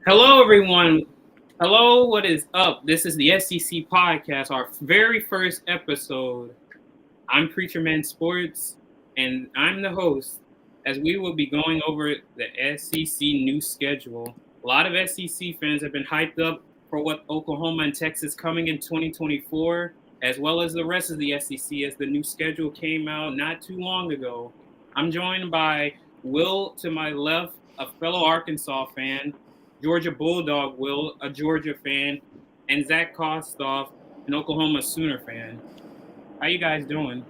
Hello, everyone. Hello, what is up? This is the SEC Podcast, our very first episode. I'm Preacher Man Sports, and I'm the host, as we will be going over the SEC new schedule. A lot of SEC fans have been hyped up for what Oklahoma and Texas coming in 2024, as well as the rest of the SEC as the new schedule came out not too long ago. I'm joined by Will to my left, a fellow Arkansas fan, Georgia Bulldog Will, a Georgia fan, and Zach Kostoff, an Oklahoma Sooner fan. How you guys doing?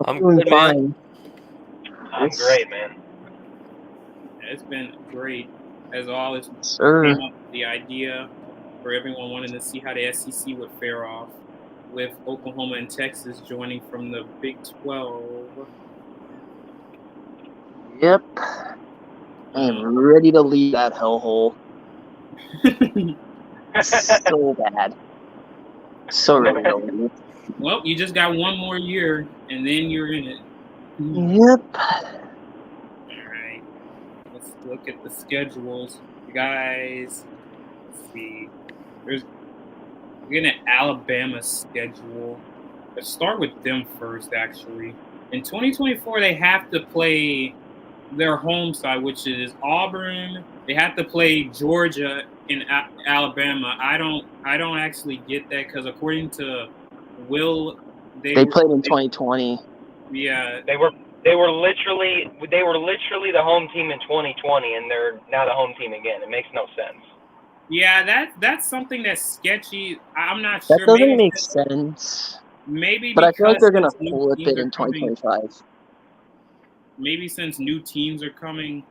I'm good, man. I'm great, man. It's been great, as always. Sir. Came up with the idea for everyone wanting to see how the SEC would fare off with Oklahoma and Texas joining from the Big 12. Yep. I am ready to leave that hellhole. So bad. So ready to leave. Well, you just got one more year, and then you're in it. Yep. All right. Let's look at the schedules. You guys, let's see. We're getting an Alabama schedule. Let's start with them first, actually. In 2024, they have to play their home side, which is Auburn. They have to play Georgia in Alabama. I don't actually get that because according to Will, they played in 2020. Yeah, they were literally the home team in 2020, and they're now the home team again. It makes no sense. Yeah, that's something that's sketchy. I'm not sure. That doesn't make sense. Maybe, but I feel like they're gonna flip it in 2025. Maybe since new teams are coming,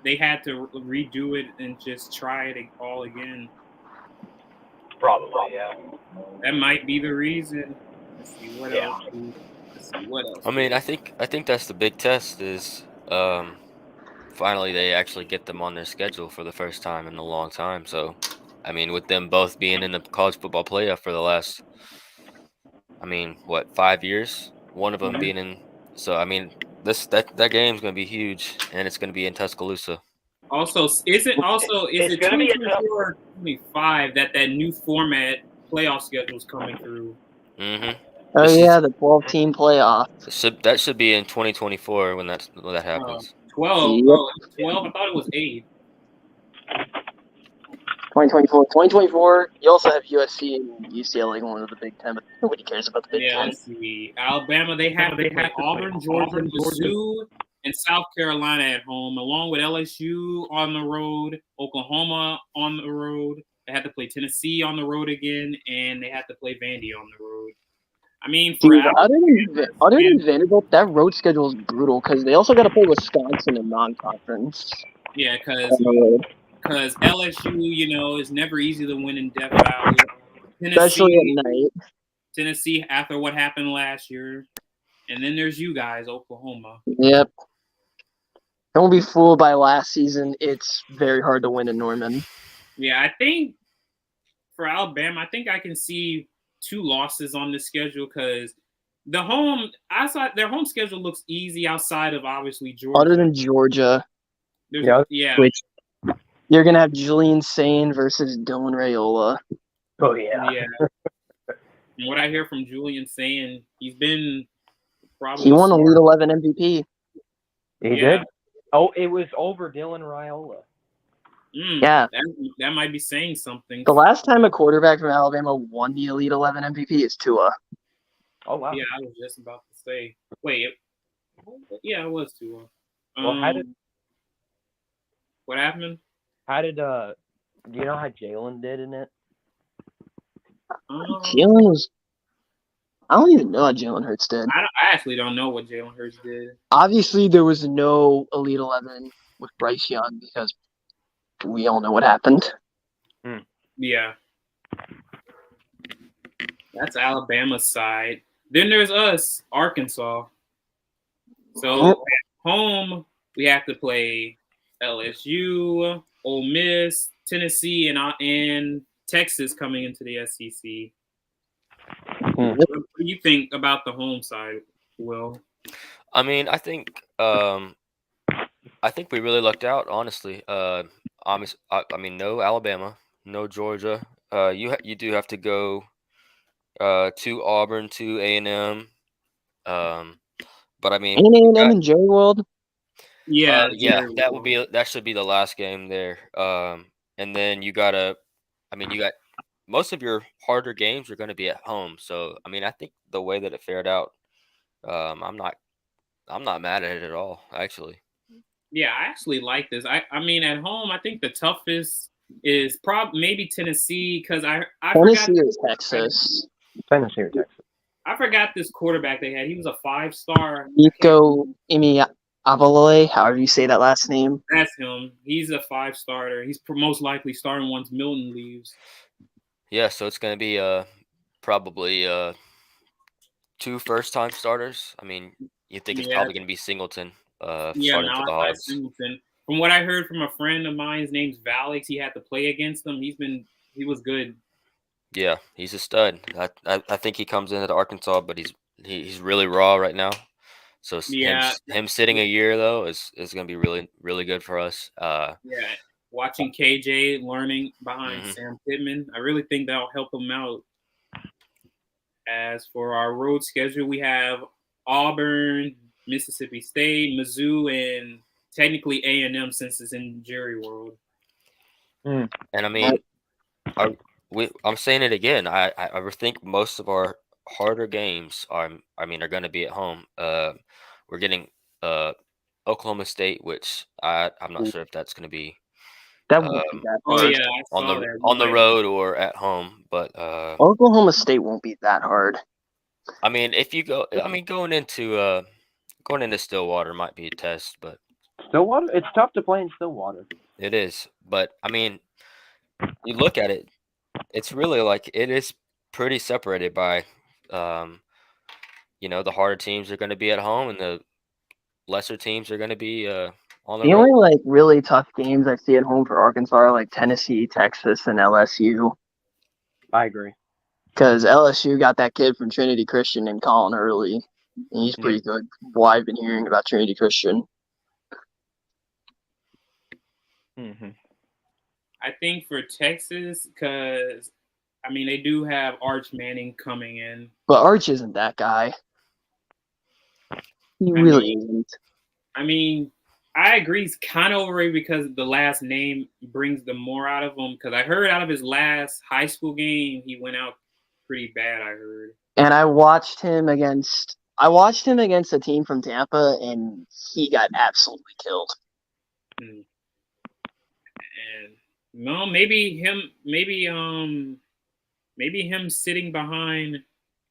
they had to redo it and just try it all again. Probably, yeah. That might be the reason. Let's see what else. I mean, I think that's the big test is finally they actually get them on their schedule for the first time in a long time. So, I mean, with them both being in the college football playoff for the last, 5 years? One of them being in. So, I mean, that game's going to be huge, and it's going to be in Tuscaloosa. Also, is it 2024 25 that new format playoff schedule is coming through? Mm-hmm. Oh, yeah, the 12-team playoff. That should be in 2024 when that happens. 12? Yep. Oh, 12? I thought it was 8. 2024. You also have USC and UCLA going to the Big Ten, but nobody cares about the Big Ten. Let's see. Alabama, they have Auburn, Georgia, Mizzou, and South Carolina at home, along with LSU on the road, Oklahoma on the road. They had to play Tennessee on the road again, and they had to play Vandy on the road. I mean, other than Vanderbilt, that road schedule is brutal because they also got to play Wisconsin in non-conference. Yeah, because LSU, is never easy to win in Death Valley. Especially at night. Tennessee, after what happened last year. And then there's you guys, Oklahoma. Yep. Don't be fooled by last season. It's very hard to win in Norman. Yeah, I think for Alabama, I think I can see 2 losses on the schedule because their home schedule looks easy outside of obviously Georgia. Other than Georgia. Yeah. Which you're going to have Julian Sane versus Dylan Raiola. Oh, yeah. Yeah. And what I hear from Julian Sane, he's been probably... He won the Elite 11 MVP. He did? Oh, it was over Dylan Raiola. Yeah. That might be saying something. The last time a quarterback from Alabama won the Elite 11 MVP is Tua. Oh, wow. Yeah, I was just about to say. Wait. It was Tua. Well, what happened? How did, do you know how Jalen did in it? Jalen was... I don't even know how Jalen Hurts did. I actually don't know what Jalen Hurts did. Obviously, there was no Elite 11 with Bryce Young because we all know what happened. Yeah. That's Alabama's side. Then there's us, Arkansas. So at home, we have to play LSU, Ole Miss, Tennessee, and Texas coming into the SEC. What do you think about the home side, Will? I mean, I think we really lucked out, honestly. I mean, no Alabama, no Georgia. You do have to go to Auburn, to A&M. But I mean, A&M and Jerry World. Yeah, that should be the last game there. And then you got most of your harder games are going to be at home. So I mean, I think the way that it fared out, I'm not mad at it at all, actually. Yeah, I actually like this. I mean, at home, I think the toughest is maybe Tennessee because I Tennessee forgot or Texas. Tennessee or Texas. I forgot this quarterback they had. He was a 5-star. Nico Imiavale, however you say that last name. That's him. He's a 5-starter. He's most likely starting once Milton leaves. Yeah, so it's going to be probably 2 first-time starters. I mean, you think it's probably going to be Singleton starting for the Hogs. Singleton. From what I heard from a friend of mine, his name's Valix. He had to play against them. He was good. Yeah, he's a stud. I think he comes into Arkansas, but he's really raw right now. So him sitting a year though is going to be really, really good for us. Watching KJ learning behind Sam Pittman, I really think that'll help him out. As for our road schedule, we have Auburn, Mississippi State, Mizzou, and technically A&M since it's in Jerry World. And I mean, I'm saying it again. I think most of our harder games are going to be at home. We're getting Oklahoma State, which I'm not sure if that's going to be That won't be that hard. on the road or at home. But Oklahoma State won't be that hard. I mean, if you go, going into Stillwater might be a test, but Stillwater, it's tough to play in Stillwater. It is, but I mean, you look at it, it's really like it is pretty separated by, the harder teams are going to be at home and the lesser teams are going to be on the road. Only really tough games I see at home for Arkansas are like Tennessee, Texas, and LSU. I agree. Because LSU got that kid from Trinity Christian and Colin Hurley. And he's pretty good. Well, I've been hearing about Trinity Christian. I think for Texas, because, I mean, they do have Arch Manning coming in. But Arch isn't that guy. He really isn't. I mean, I agree he's kind of overrated because the last name brings the more out of him. Because I heard out of his last high school game, he went out pretty bad, I heard. And I watched him against a team from Tampa, and he got absolutely killed. And no, maybe him sitting behind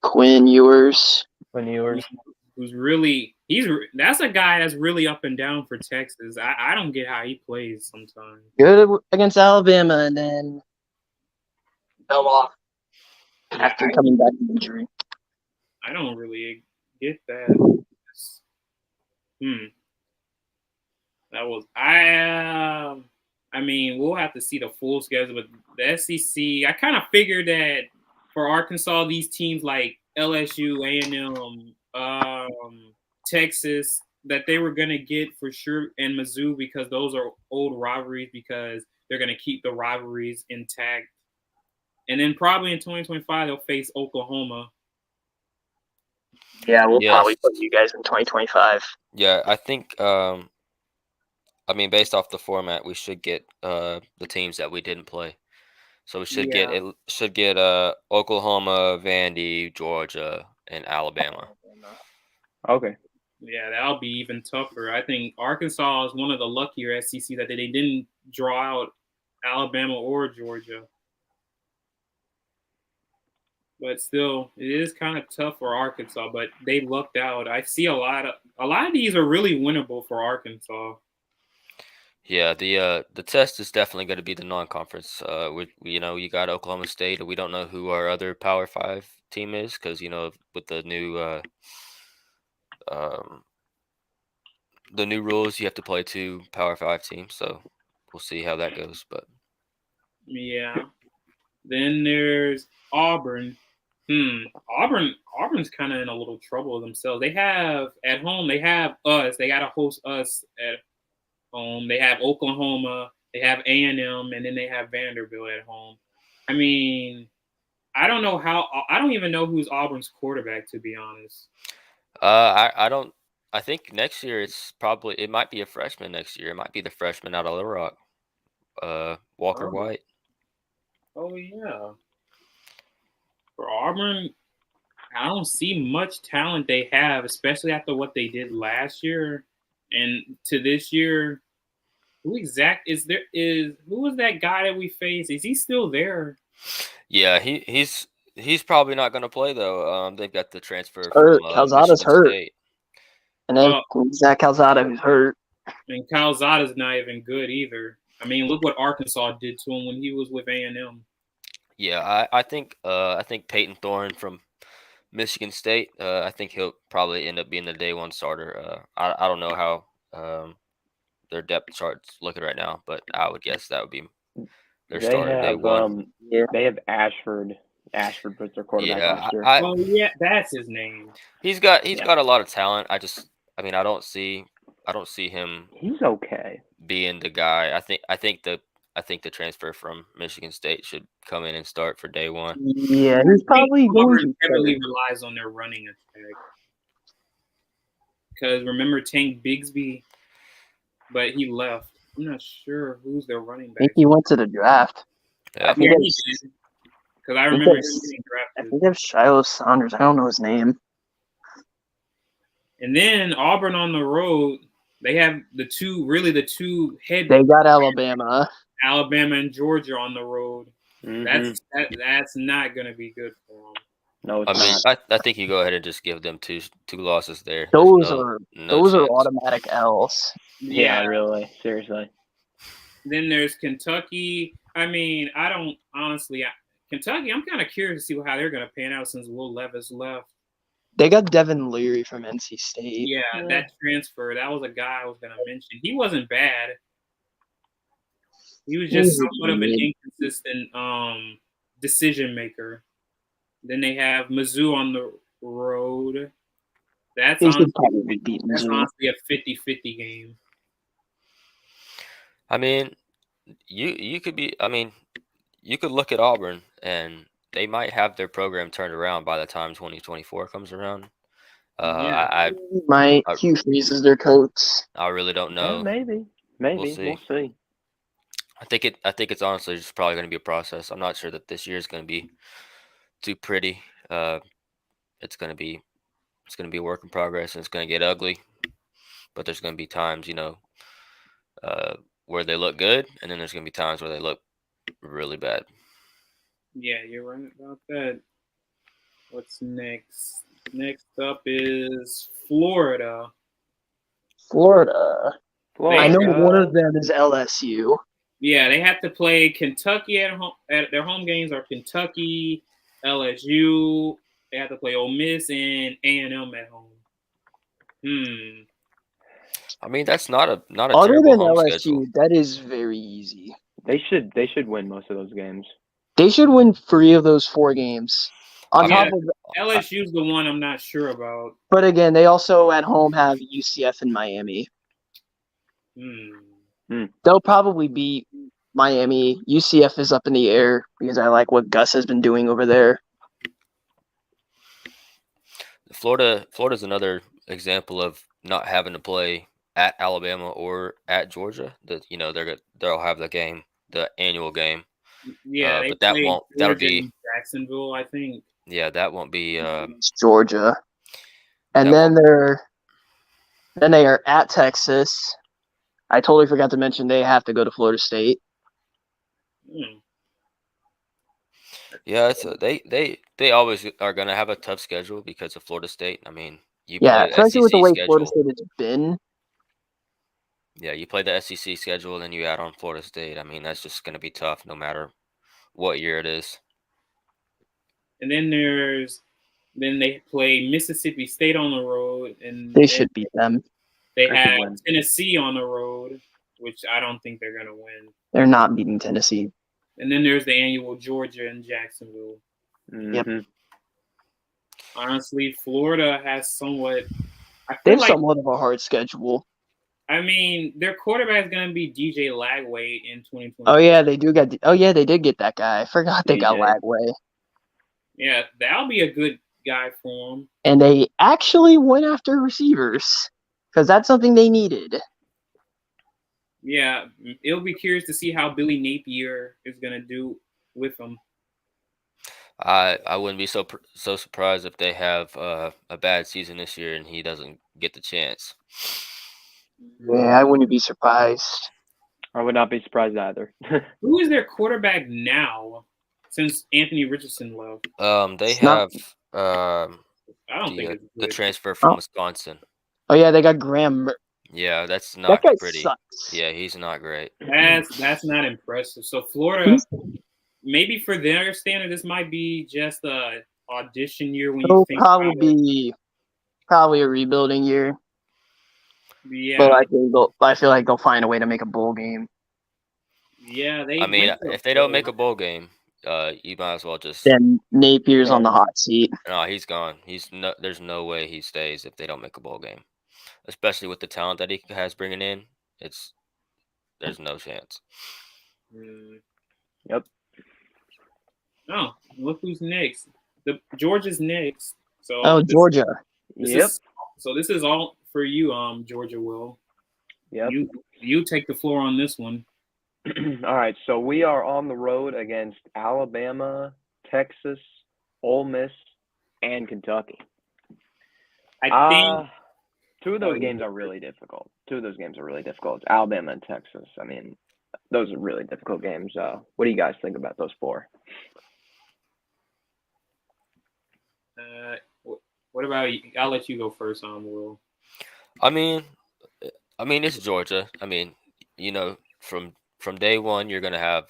Quinn Ewers. That's a guy that's really up and down for Texas. I don't get how he plays sometimes. Good against Alabama, and then fell off after coming back from injury. I don't really get that. That was I mean, we'll have to see the full schedule, but the SEC, I kind of figured that for Arkansas, these teams like LSU, A&M, Texas, that they were going to get for sure, and Mizzou, because those are old rivalries, because they're going to keep the rivalries intact. And then probably in 2025, they'll face Oklahoma. Yeah, we'll probably put you guys in 2025. Yeah, I think, based off the format, we should get the teams that we didn't play. So we should get Oklahoma, Vandy, Georgia, and Alabama. Okay. Yeah, that'll be even tougher. I think Arkansas is one of the luckier SEC that they didn't draw out Alabama or Georgia. But still, it is kind of tough for Arkansas, but they lucked out. I see a lot of these are really winnable for Arkansas. Yeah, the test is definitely going to be the non-conference. You got Oklahoma State. We don't know who our other Power Five team is because with um, the new rules, you have to play 2 Power Five teams. So we'll see how that goes. But Yeah. Then there's Auburn. Auburn's kind of in a little trouble themselves. They have at home. They have us. They got to host us at home. They have Oklahoma. They have A&M, and then they have Vanderbilt at home. I mean, I don't know how. I don't even know who's Auburn's quarterback, to be honest. I don't. I think next year it might be a freshman next year. It might be the freshman out of Little Rock, Walker Oh. White. Oh yeah. For Auburn, I don't see much talent they have, especially after what they did last year and to this year. Who was that guy that we faced? Is he still there? Yeah, he's probably not going to play though. They've got the transfer Hurt. from Calzada's Michigan hurt. State. And then Zach Calzada, who's hurt. And Calzada's not even good either. I mean, look what Arkansas did to him when he was with A&M. Yeah, I think Peyton Thorne from Michigan State. I think he'll probably end up being the day one starter. I don't know how their depth chart's looking right now, but I would guess that would be their starter day one. They have Ashford. Ashford was their quarterback last year. Oh yeah, that's his name. He's got a lot of talent. I don't see him. He's okay. Being the guy. I think the transfer from Michigan State should come in and start for day one. Yeah, he's probably going to heavily relies on their running attack. Because remember Tank Bigsby, but he left. I'm not sure who's their running back. I think he went to the draft. Yeah, he did. Because I remember him getting drafted. I think that's Shiloh Saunders. I don't know his name. And then Auburn on the road, they have the two head. They got Alabama and Georgia on the road. Mm-hmm. That's not going to be good for them. No, it's not. I think you go ahead and just give them two losses there. Those are automatic L's. Yeah, really, seriously. Then there's Kentucky. I mean, I don't honestly. Kentucky, I'm kind of curious to see how they're going to pan out since Will Levis left. They got Devin Leary from NC State. Yeah, that transfer. That was a guy I was going to mention. He wasn't bad. He was just somewhat of an inconsistent decision maker. Then they have Mizzou on the road. That's honestly a 50-50 game. I mean, you could look at Auburn and they might have their program turned around by the time 2024 comes around. Hugh Freeze is their coach. I really don't know. Yeah, maybe. We'll see. I think it's honestly just probably going to be a process. I'm not sure that this year is going to be too pretty. It's going to be a work in progress, and it's going to get ugly. But there's going to be times, where they look good, and then there's going to be times where they look really bad. Yeah, you're right about that. What's next? Next up is Florida. I know one of them is LSU. Yeah, they have to play Kentucky at home. At their home games are Kentucky, LSU. They have to play Ole Miss and A&M at home. I mean, that's not a other terrible than home LSU. schedule. That is very easy. They should win most of those games. They should win 3 of those 4 games. On top of LSU's the one I'm not sure about. But again, they also at home have UCF and Miami. They'll probably beat Miami. UCF is up in the air because I like what Gus has been doing over there. Florida's another example of not having to play at Alabama or at Georgia. They'll have the annual game. Yeah, but that'll be Jacksonville, I think. Yeah, that won't be Georgia. And then they are at Texas. I totally forgot to mention they have to go to Florida State. Yeah, they always are going to have a tough schedule because of Florida State. I mean, especially with the way Florida State has been. Yeah, you play the SEC schedule, and then you add on Florida State. I mean, that's just going to be tough no matter what year it is. And then they play Mississippi State on the road, and They should beat them. they They should have win. Tennessee on the road, which I don't think they're gonna win. They're not beating Tennessee. And then there's the annual Georgia and Jacksonville. Yep. Mhm. Honestly, Florida has somewhat. I They feel have like somewhat of a hard schedule. I mean their quarterback is gonna be DJ Lagway in 2020. Oh yeah, they do get. Oh yeah, they did get that guy. I forgot they got DJ. Lagway, Yeah, that'll be a good guy for him. and they actually went after receivers because that's something they needed. Yeah, it'll be curious to see how Billy Napier is gonna do with him. I wouldn't be so surprised if they have a bad season this year and he doesn't get the chance. Yeah, I wouldn't be surprised. I would not be surprised either. Who is their quarterback now? Since Anthony Richardson left, They It's not- I have don't think it's the good. transfer from Oh. Wisconsin. Oh yeah, they got Graham. Yeah, that's That not guy pretty. sucks. Yeah, he's not great. That's not impressive. So Florida, maybe for their standard, this might be just a audition year when you It'll think probably about it. be a rebuilding year, Yeah, but I feel like they'll find a way to make a bowl game. yeah. I mean, if they don't make a bowl game, you might as well just. Then Napier's on the hot seat. No, he's gone. There's no way he stays if they don't make a bowl game, especially with the talent that he has bringing in. There's no chance. Yep. Oh, look who's next. Georgia's next. So Oh, Georgia. Yep. This is all for you, Georgia. Will Yep. you take the floor on this one? All right, so we are on the road against Alabama, Texas, Ole Miss, and Kentucky. I think Two of those games are really difficult. It's Alabama and Texas. I mean, those are really difficult games. What do you guys think about those four? What about you? I'll let you go first, Will. I mean, it's Georgia. I mean, from day one, you're gonna have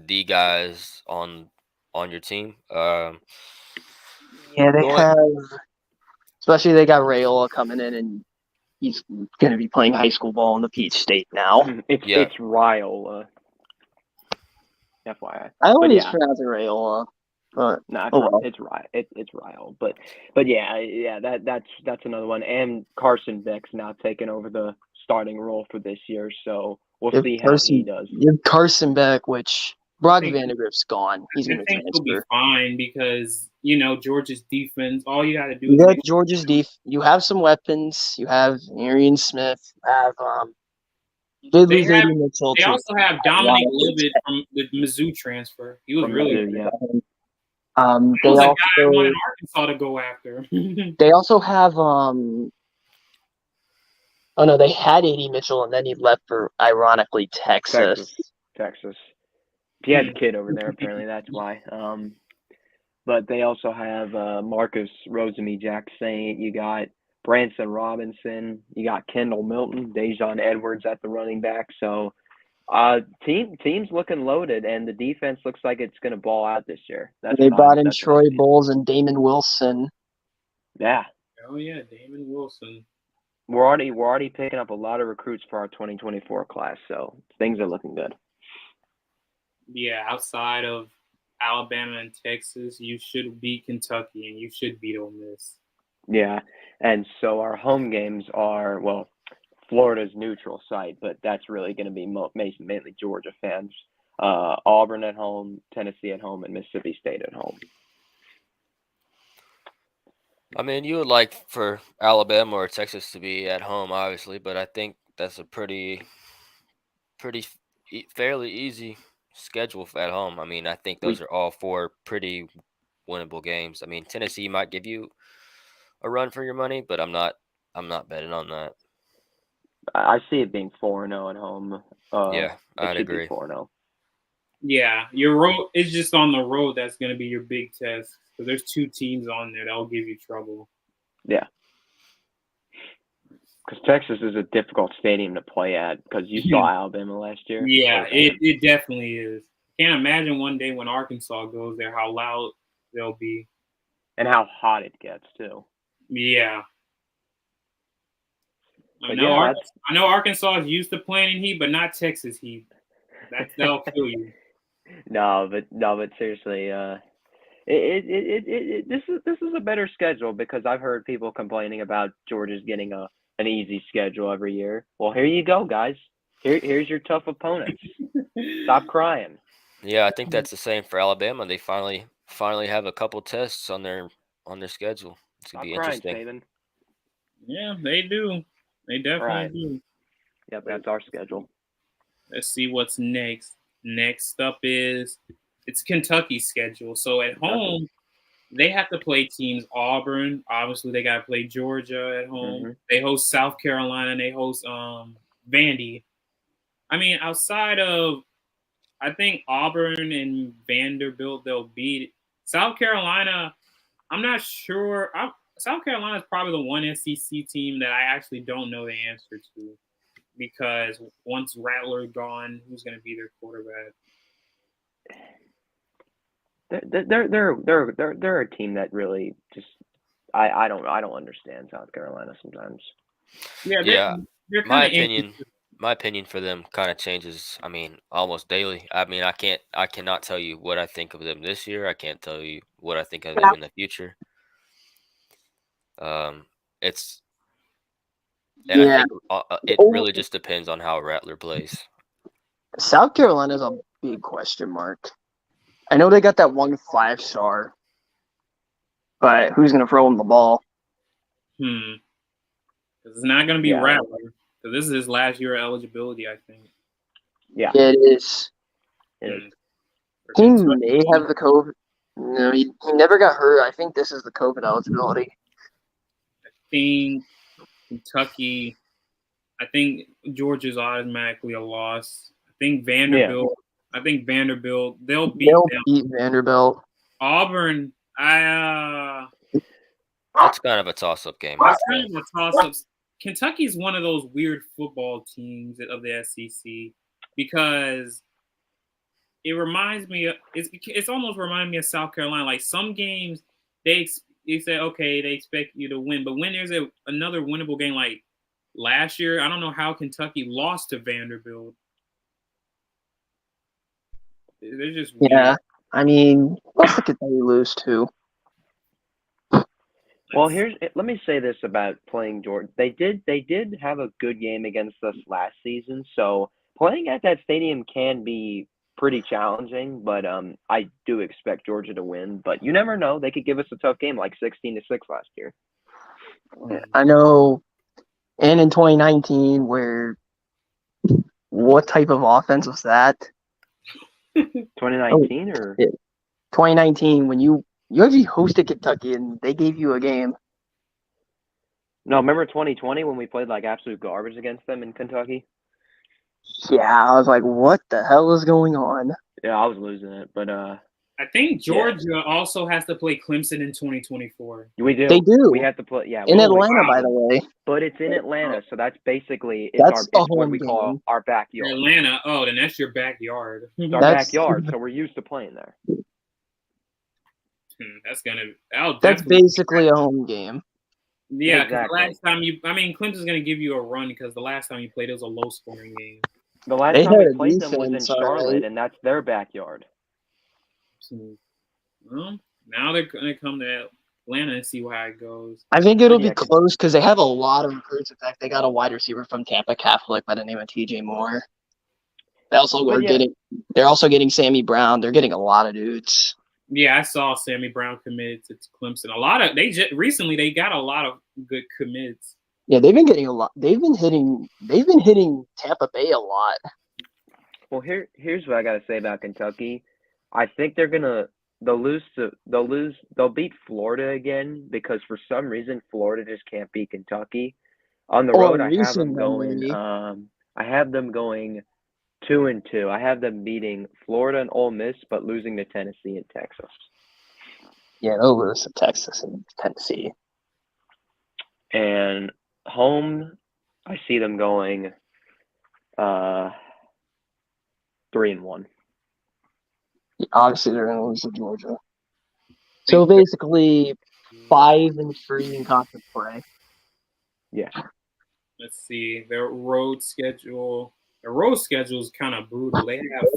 the guys on your team. Yeah, they Go have. Especially they got Rayola coming in, and he's going to be playing high school ball in the Peach State now. It's Riola. FYI. I always yeah. pronounce it Rayola, but No, well. it's Ryle. But yeah, that's another one. And Carson Beck's now taking over the starting role for this year, so we'll see how he does. You have Carson Beck, which Brock I think- Vandegrift's gone. He's going I to think he'll be transfer. fine because Georgia's defense. All you got to do You is got make Georgia's You have some weapons. You have Arian Smith. You have you did They lose have- A.D. Mitchell. They to also have Dominic Wow. Lovett from the Mizzou transfer. He was From really Mizzou, good. yeah. He They was a guy I also wanted Arkansas to go after. they also have Oh no, they had A.D. Mitchell, and then he left for, ironically, Texas. Texas. He has a kid over there, apparently. That's why. But they also have Marcus Rosemy-Jacksaint. You got Branson Robinson. You got Kendall Milton, Dejon Edwards at the running back. So team's looking loaded, and the defense looks like it's going to ball out this year. They brought in Troy Bowles and Damon Wilson. Yeah. Oh yeah, Damon Wilson. We're already picking up a lot of recruits for our 2024 class, so things are looking good. Yeah, outside of Alabama and Texas, you should beat Kentucky and you should beat Ole Miss. Yeah, and so our home games are, well, Florida's neutral site, but that's really going to be mainly Georgia fans. Auburn at home, Tennessee at home, and Mississippi State at home. I mean, you would like for Alabama or Texas to be at home, obviously, but I think that's a fairly easy schedule at home. I mean, I think those are all four pretty winnable games. I mean, Tennessee might give you a run for your money, but I'm not betting on that. I see it being 4-0 at home. Yeah, I'd agree. 4-0. Yeah, your road is just on the road. That's going to be your big test because there's two teams on there that'll give you trouble. Yeah. Because Texas is a difficult stadium to play at because you saw Alabama last year. Yeah, firsthand. it definitely is. Can't imagine one day when Arkansas goes there how loud they'll be. And how hot it gets, too. Yeah. I But know, yeah, I know Arkansas is used to playing in heat, but not Texas heat. That'll kill you. No, but seriously, this is a better schedule because I've heard people complaining about Georgia's getting an easy schedule every year. Well, here you go, guys. Here's your tough opponents. Stop crying. Yeah, I think that's the same for Alabama. They finally have a couple tests on their schedule. It's Stop gonna be crying, interesting. Saban. Yeah, they do. They definitely Right. do. Yep, that's our schedule. Let's see what's next. Next up is it's Kentucky's schedule. So at home, they have to play teams Auburn. Obviously, they got to play Georgia at home. Mm-hmm. They host South Carolina and they host Vandy. I mean, outside of, I think Auburn and Vanderbilt, they'll beat South Carolina. I'm not sure. South Carolina is probably the one SEC team that I actually don't know the answer to, because once Rattler gone, who's going to be their quarterback? They're a team that really just I don't understand South Carolina sometimes. Yeah, they're my kind of opinion for them kind of changes. I mean, almost daily. I mean, I cannot tell you what I think of them this year. I can't tell you what I think of them in the future. It's and I think it really just depends on how Rattler plays. South Carolina's a big question mark. I know they got that 1 5-star, but who's going to throw him the ball? It's not going to be Rattler, because this is his last year of eligibility, I think. Yeah, it is. He may have the COVID. No, he never got hurt. I think this is the COVID eligibility. I think Kentucky. I think Georgia's automatically a loss. I think Vanderbilt. Yeah. I think Vanderbilt. They'll beat Vanderbilt. Auburn. That's kind of a toss-up game. That's kind of a toss-up. Kentucky's one of those weird football teams of the SEC because it reminds me. It's almost reminding me of South Carolina. Like some games, they say, okay, they expect you to win, but when there's another winnable game, like last year, I don't know how Kentucky lost to Vanderbilt. They're just weird. Yeah. I mean, what's the Kentucky lose to? Well, let me say this about playing Georgia. They did have a good game against us last season, so playing at that stadium can be pretty challenging, but I do expect Georgia to win, but you never know. They could give us a tough game like 16-6 last year. I know, and in 2019, what type of offense was that? 2019 or 2019 when you actually hosted Kentucky and they gave you a game. No, remember 2020 when we played like absolute garbage against them in Kentucky? Yeah, I was like, what the hell is going on? Yeah, I was losing it, but I think Georgia also has to play Clemson in 2024. We do. They do. We have to play. Yeah, in Atlanta, by the way. But it's in Atlanta, so that's basically it's what we call our backyard. Atlanta. Oh, then that's your backyard. It's our backyard, so we're used to playing there. That's basically a home game. Yeah, because exactly. Clemson's going to give you a run because the last time you played, it was a low-scoring game. The last time we played them was in Charlotte, and that's their backyard. Well, now they're going to come to Atlanta and see how it goes. I think it'll be close because they have a lot of recruits. In fact, they got a wide receiver from Tampa Catholic by the name of TJ Moore. They're also getting Sammy Brown. They're getting a lot of dudes. Yeah, I saw Sammy Brown committed to Clemson. Recently they got a lot of good commits. Yeah, they've been getting a lot. They've been hitting Tampa Bay a lot. Well, here's what I got to say about Kentucky. I think they'll beat Florida again because for some reason Florida just can't beat Kentucky. On the road, I have them going 2-2. I have them beating Florida and Ole Miss, but losing to Tennessee and Texas. Yeah, they'll lose to Texas and Tennessee. And home I see them going 3-1. Obviously, they're going to lose to Georgia. So basically, 5-3 in conference play. Yeah. Let's see their road schedule. Their road schedule is kind of brutal. They have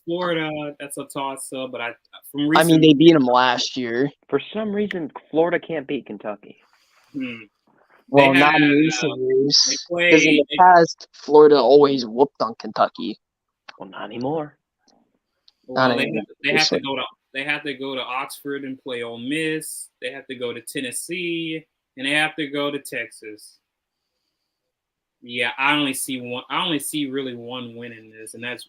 Florida. That's a toss up. But I mean, they beat them last year. For some reason, Florida can't beat Kentucky. Well, They not in had, recent years. they Because in the past, Florida always whooped on Kentucky. Well, not anymore. Well, Not they anymore. have to go to Oxford and play Ole Miss. They have to go to Tennessee, and they have to go to Texas. Yeah, I only see really one win in this, and that's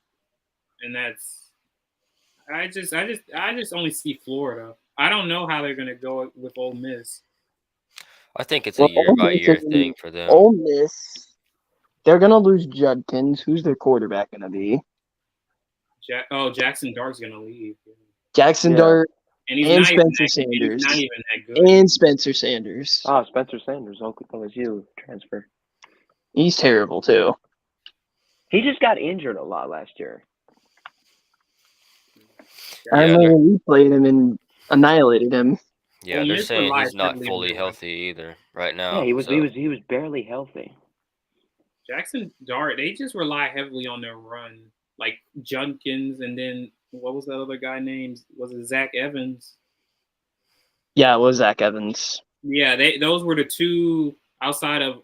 I just only see Florida. I don't know how they're gonna go with Ole Miss. I think it's a year-by-year thing for them. Ole Miss, they're going to lose Judkins. Who's their quarterback going to be? Jackson Dart's gonna leave. Jackson Dart And Spencer Sanders. He's not even that good. And Spencer Sanders. Oh, Spencer Sanders, OSU transfer. He's terrible, too. He just got injured a lot last year. I remember we played him and annihilated him. Yeah, they're saying he's not fully healthy either right now. Yeah, he was barely healthy. Jackson Dart, they just rely heavily on their run, like Judkins, and then what was that other guy named? Was it Zach Evans? Yeah, it was Zach Evans. Yeah, those were the two outside of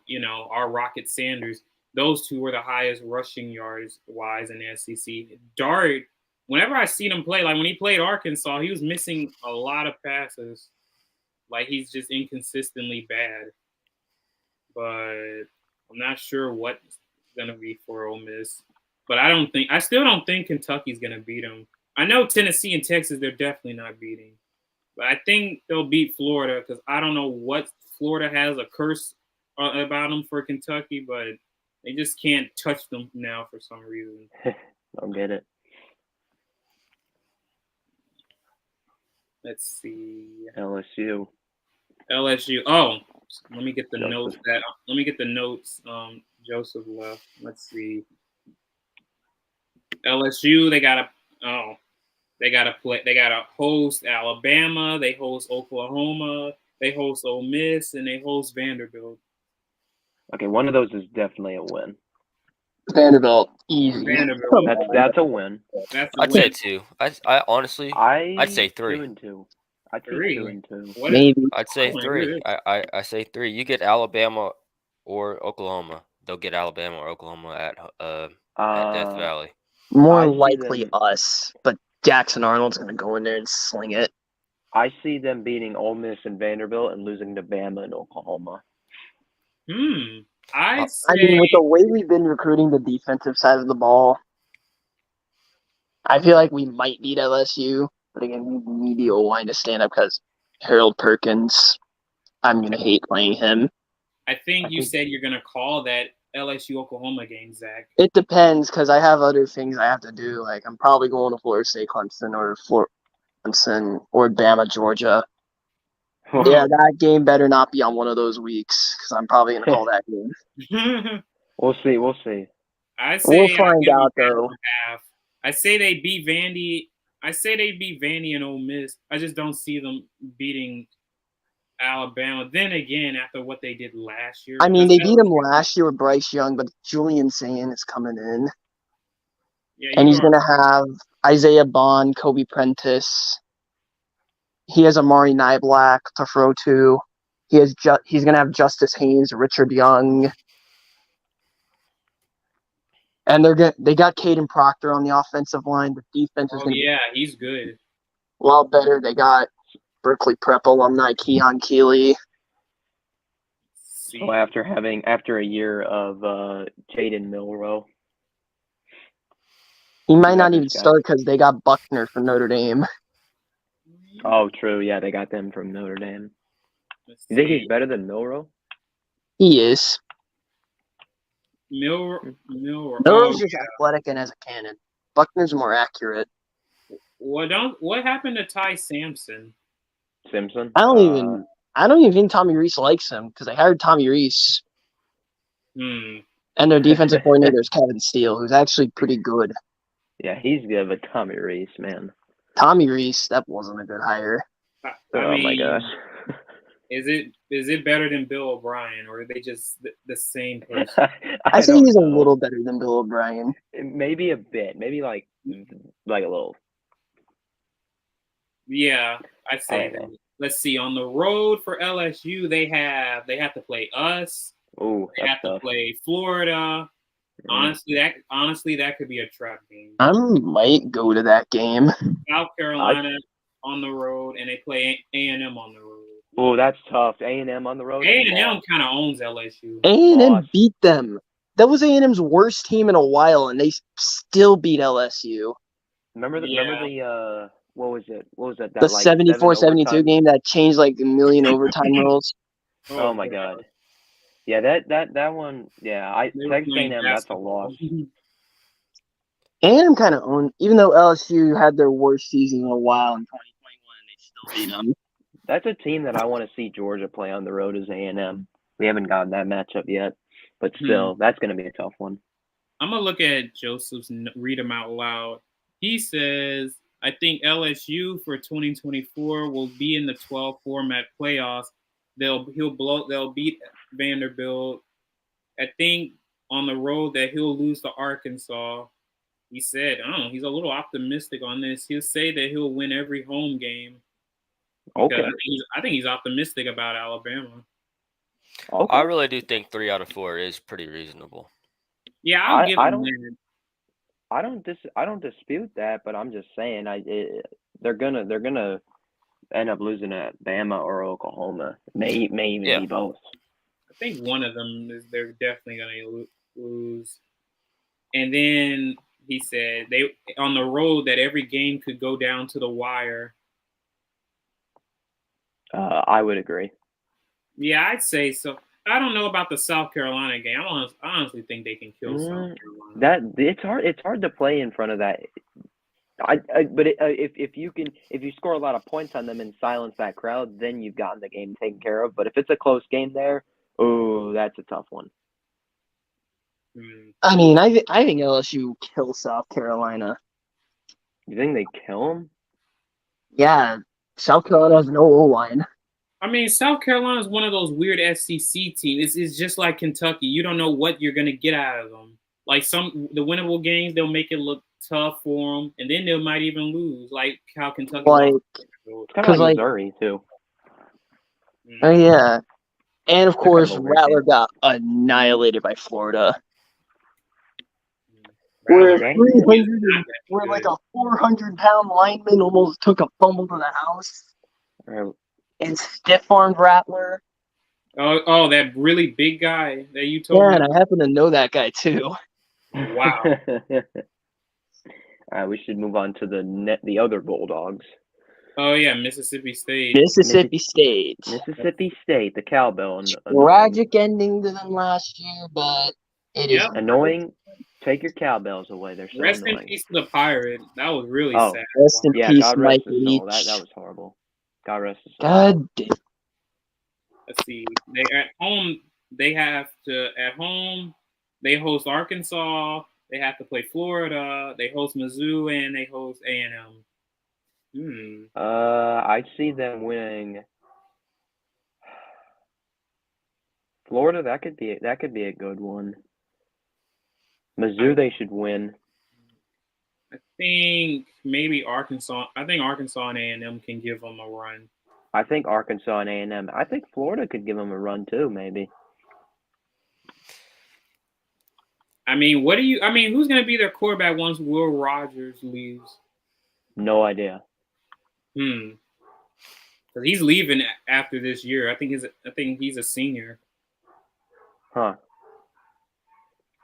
our Rocket Sanders. Those two were the highest rushing yards wise in the SEC. Dart, whenever I see him play, like when he played Arkansas, he was missing a lot of passes. Like he's just inconsistently bad. But I'm not sure what's gonna be for Ole Miss. But I still don't think Kentucky's gonna beat them. I know Tennessee and Texas, they're definitely not beating. But I think they'll beat Florida because I don't know what Florida has a curse about them for Kentucky, but they just can't touch them now for some reason. Don't get it. Let's see. LSU. Oh, let me get the notes. Joseph left. Let's see. LSU, they gotta play. They gotta host Alabama. They host Oklahoma. They host Ole Miss, and they host Vanderbilt. Okay, one of those is definitely a win. Vanderbilt, easy. That's a win. I'd say 2. I honestly, I'd say 3. 2 and 2. I'd say 2 and 2. Maybe. I'd say 3. I say 3. You get Alabama or Oklahoma. They'll get Alabama or Oklahoma at Death Valley. More likely us, but Jackson Arnold's going to go in there and sling it. I see them beating Ole Miss and Vanderbilt and losing to Bama and Oklahoma. I mean, with the way we've been recruiting the defensive side of the ball, I feel like we might beat LSU. But again, we need the O-line to stand up because Harold Perkins, I'm going to hate playing him. I think you said you're going to call that LSU-Oklahoma game, Zach. It depends because I have other things I have to do. Like I'm probably going to Florida State, Clemson, or Bama, Georgia. Yeah, that game better not be on one of those weeks because I'm probably going to call that game. We'll see. We'll find out, though. I say they beat Vandy. And Ole Miss. I just don't see them beating Alabama. Then again, after what they did last year. I mean, they beat him last year with Bryce Young, but Julian Sayin is coming in. Yeah, and he's going to have Isaiah Bond, Kobe Prentice. He has Amari Niblack to throw to. He's going to have Justice Haynes, Richard Young. And they got Caden Proctor on the offensive line. The defense is going to be he's good. A lot better. They got Berkeley Prep alumni Keon Keeley. So after a year of Jaden Milroe. He might not even start because they got Buckner from Notre Dame. Oh, true. Yeah, they got them from Notre Dame. You think he's better than Milroe? He is. Milroe's just athletic and has a cannon. Buckner's more accurate. What happened to Ty Simpson? Simpson? I don't even think Tommy Reese likes him because I hired Tommy Reese. Hmm. And their defensive coordinator is Kevin Steele, who's actually pretty good. Yeah, he's good, but Tommy Reese, man. Tommy Reese, that wasn't a good hire. I mean, my gosh. is it better than Bill O'Brien, or are they just the same person? I say don't he's a know. little better than Bill O'Brien. Maybe a bit. Maybe like a little. Yeah, I'd say that. Let's see. On the road for LSU, they have to play us. Ooh, They have to play Florida. Honestly, that could be a trap game. I might go to that game. South Carolina on the road, and they play A&M on the road. Oh, that's tough. A&M on the road. A&M kind of owns LSU. A&M beat them. That was A&M's worst team in a while, and they still beat LSU. Remember the what was it? What was that? The 74-72 game that changed like a million overtime rules. Oh my god. Yeah, that one. Yeah, Texas A&M. That's a loss. A&M kind of owned, even though LSU had their worst season in a while in 2021, and they still beat them. That's a team that I want to see Georgia play on the road as A&M. We haven't gotten that matchup yet, but still, that's going to be a tough one. I'm going to look at Joseph's, read him out loud. He says, I think LSU for 2024 will be in the 12 format playoffs. They'll beat Vanderbilt. I think on the road that he'll lose to Arkansas. He said, he's a little optimistic on this. He'll say that he'll win every home game. Okay. I think he's optimistic about Alabama. Okay. I really do think 3 out of 4 is pretty reasonable. Yeah, I'll give him that. I don't dispute that, but I'm just saying they're gonna end up losing at Bama or Oklahoma. May even be both. I think one of them they're definitely gonna lose. And then he said they on the road that every game could go down to the wire. I would agree. Yeah, I'd say so. I don't know about the South Carolina game. I honestly think they can kill South Carolina. It's hard to play in front of that. If you score a lot of points on them and silence that crowd, then you've gotten the game taken care of. But if it's a close game there, that's a tough one. I mean, I think LSU kills South Carolina. You think they kill them? Yeah, South Carolina has no O-line. I mean, South Carolina is one of those weird SEC teams. It's just like Kentucky. You don't know what you're going to get out of them. Like the winnable games, they'll make it look tough for them, and then they might even lose, like how Kentucky. It's kind of like Missouri too. Oh yeah, and of course Rattler got annihilated by Florida. Where like a 400-pound lineman almost took a fumble to the house. And stiff-armed Rattler. Oh, that really big guy that you told me. Yeah, and I happen to know that guy too. Wow. All right, we should move on to the other Bulldogs. Oh yeah, Mississippi State. Mississippi State, the cowbell. Tragic ending to them last year, but it is annoying. Take your cowbells away. They're so Rest annoying. in peace to the Pirate. That was really sad. Rest in peace, God Mike rest his soul. Leach. That was horrible. God rest his soul. God damn. Let's see. At home they host Arkansas. They have to play Florida. They host Mizzou and they host A&M. I see them winning. Florida, that could be a good one. Mizzou, they should win. I think maybe Arkansas. I think Arkansas and A&M can give them a run. I think Arkansas and A&M. I think Florida could give them a run too, maybe. I mean, who's going to be their quarterback once Will Rogers leaves? No idea. Because he's leaving after this year. I think he's a senior. Huh.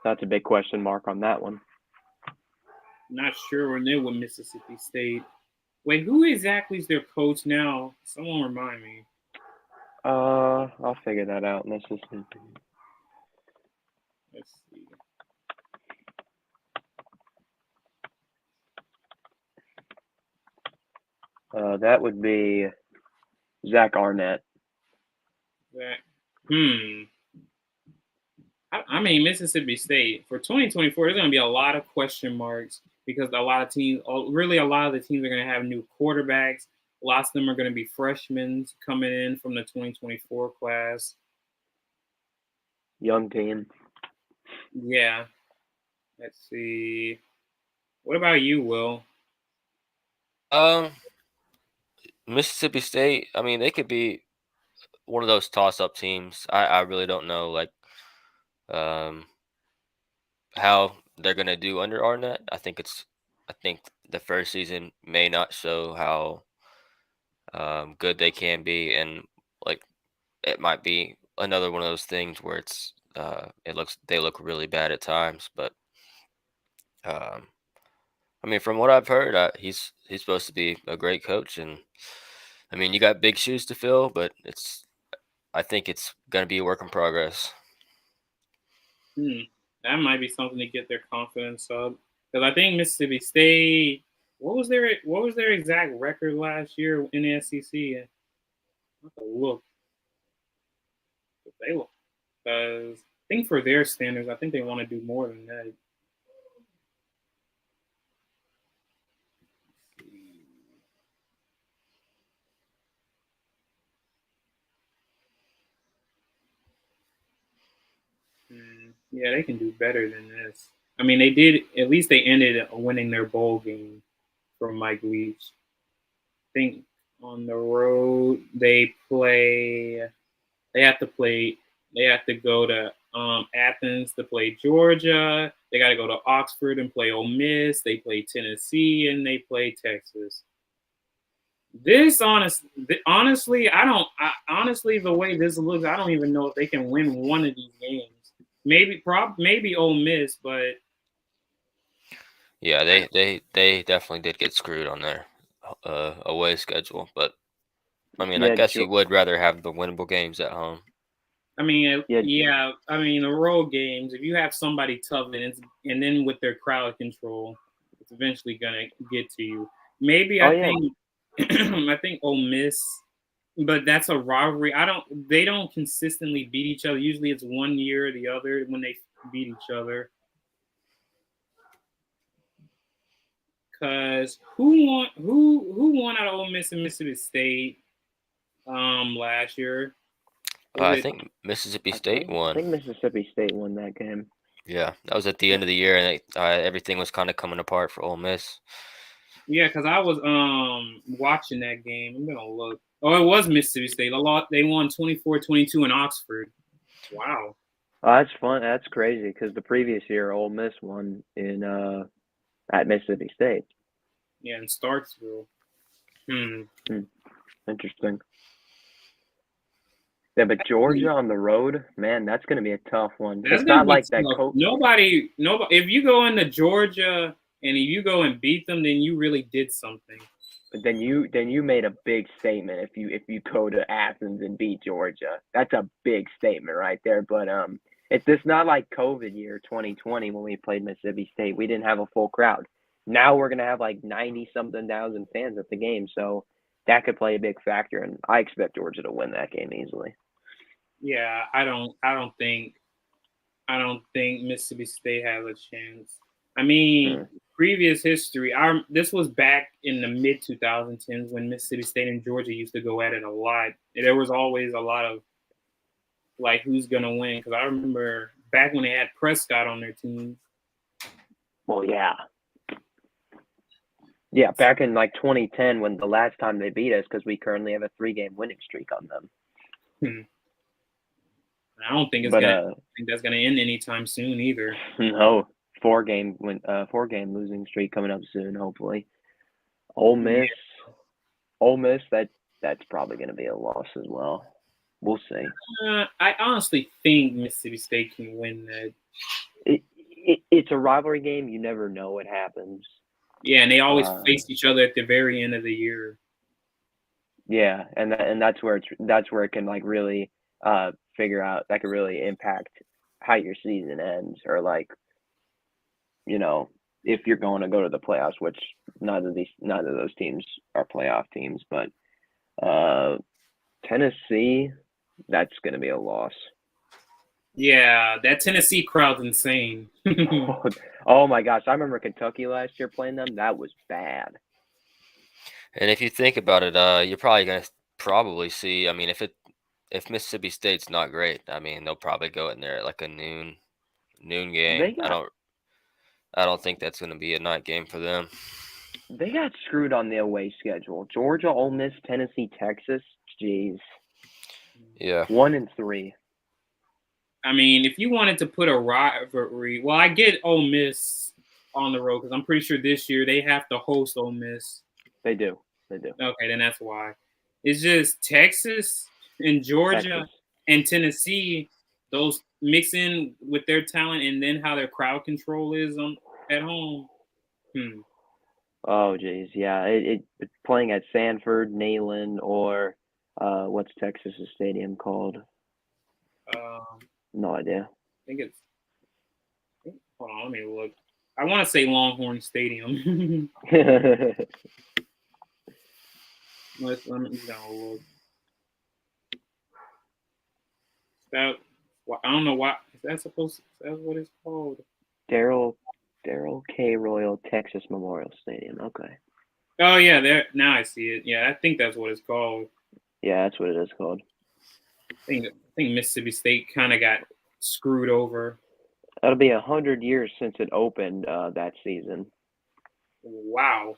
That's a big question mark on that one. Not sure when they're with Mississippi State. Wait, who exactly is their coach now? Someone remind me. I'll figure that out. Mississippi. Let's see. That would be Zach Arnett. I'm mean, Mississippi State for 2024, there's going to be a lot of question marks because a lot of the teams are going to have new quarterbacks. Lots of them are going to be freshmen coming in from the 2024 class. Young team. Yeah. Let's see. What about you, Will? Mississippi State, I mean, they could be one of those toss-up teams. I really don't know, like, how they're gonna do under Arnett. I think the first season may not show how good they can be, and like it might be another one of those things where they look really bad at times. But I mean, from what I've heard, he's supposed to be a great coach, and I mean, you got big shoes to fill, but I think it's gonna be a work in progress. That might be something to get their confidence up. Because I think Mississippi State, what was their exact record last year in the SEC? I have to look. Because I think for their standards, I think they want to do more than that. Yeah, they can do better than this. I mean, they did. At least they ended winning their bowl game from Mike Leach. I think on the road they have to go to Athens to play Georgia. They got to go to Oxford and play Ole Miss. They play Tennessee and they play Texas. Honestly, the way this looks, I don't even know if they can win one of these games. Maybe Ole Miss, but yeah, they definitely did get screwed on their away schedule. But I mean, I guess you would rather have the winnable games at home. I mean, yeah. I mean, the road games. If you have somebody tough and then with their crowd control, it's eventually gonna get to you. Maybe I think Ole Miss. But that's a rivalry. They don't consistently beat each other. Usually it's one year or the other when they beat each other. Cause who won out of Ole Miss and Mississippi State last year? I think Mississippi State won. I think Mississippi State won that game. Yeah, that was at the end of the year, and everything was kind of coming apart for Ole Miss. Yeah, because I was watching that game. I'm gonna look. Oh, it was Mississippi State. They won 24-22 in Oxford. Wow. Oh, that's fun. That's crazy because the previous year, Ole Miss won at Mississippi State. Yeah, in Starksville. Interesting. Yeah, but Georgia on the road, man, that's going to be a tough one. It's not like that. Nobody. If you go into Georgia and if you go and beat them, then you really did something. But then you made a big statement if you go to Athens and beat Georgia. That's a big statement right there. But it's just not like COVID year 2020 when we played Mississippi State. We didn't have a full crowd. Now we're gonna have like 90-something thousand fans at the game, so that could play a big factor. And I expect Georgia to win that game easily. Yeah, I don't think Mississippi State has a chance. I mean. Previous history, this was back in the mid 2010s when Mississippi State and Georgia used to go at it a lot. There was always a lot of like who's gonna win because I remember back when they had Prescott on their team. Well, yeah, back in like 2010 when the last time they beat us because we currently have a 3-game winning streak on them. I don't think that's gonna end anytime soon either. No. 4-game losing streak coming up soon, hopefully. Ole Miss, that's probably going to be a loss as well. We'll see. I honestly think Mississippi State can win that. It's a rivalry game. You never know what happens. Yeah, and they always face each other at the very end of the year. Yeah, and that's where it can like really figure out that could really impact how your season ends or like. You know, if you're going to go to the playoffs, which none of those teams are playoff teams, but Tennessee, that's going to be a loss. Yeah, that Tennessee crowd's insane. Oh my gosh, I remember Kentucky last year playing them. That was bad. And if you think about it, you're probably gonna probably see. I mean, if Mississippi State's not great, I mean, they'll probably go in there at like a noon game. I don't think that's gonna be a night game for them. They got screwed on the away schedule. Georgia, Ole Miss, Tennessee, Texas. Jeez. Yeah. 1 and 3. I mean, if you wanted to put a rivalry, well, I get Ole Miss on the road because I'm pretty sure this year they have to host Ole Miss. They do. Okay, then that's why. It's just Texas and Georgia and Tennessee, those mix in with their talent and then how their crowd control is at home. Oh, geez, yeah. It playing at Sanford, Neyland, or what's Texas' stadium called? No idea. I think it's. Hold on, let me look. I want to say Longhorn Stadium. Let me look. That I don't know why. Is that supposed? Is that what it's called? Darrell K. Royal Texas Memorial Stadium. Okay. Oh yeah, there. Now I see it. Yeah, I think that's what it's called. Yeah, that's what it is called. I think Mississippi State kind of got screwed over. That'll be 100 years since it opened that season. Wow.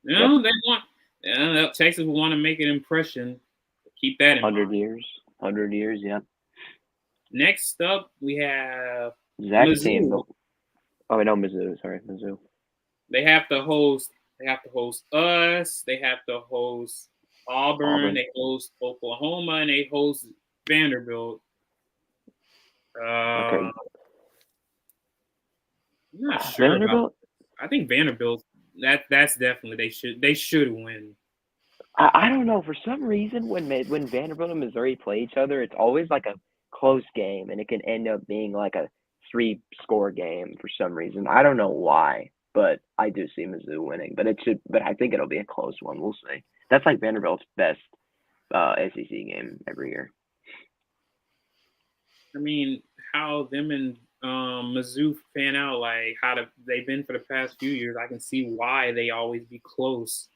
No, yep. They want. Texas will want to make an impression. Keep that in 100 mind. 100 years. Yeah. Next up, we have Zach's team. Oh, no, Mizzou. Sorry, Mizzou. They have to host. They have to host us. They have to host Auburn. They host Oklahoma, and they host Vanderbilt. Okay. I'm not sure. Vanderbilt? I think Vanderbilt. That's definitely they should win. I don't know. For some reason, when Vanderbilt and Missouri play each other, it's always like a close game, and it can end up being like a 3-score game for some reason. I don't know why, but I do see Mizzou winning. But I think it'll be a close one. We'll see. That's like Vanderbilt's best SEC game every year. I mean, how them and Mizzou fan out, like they've been for the past few years. I can see why they always be close.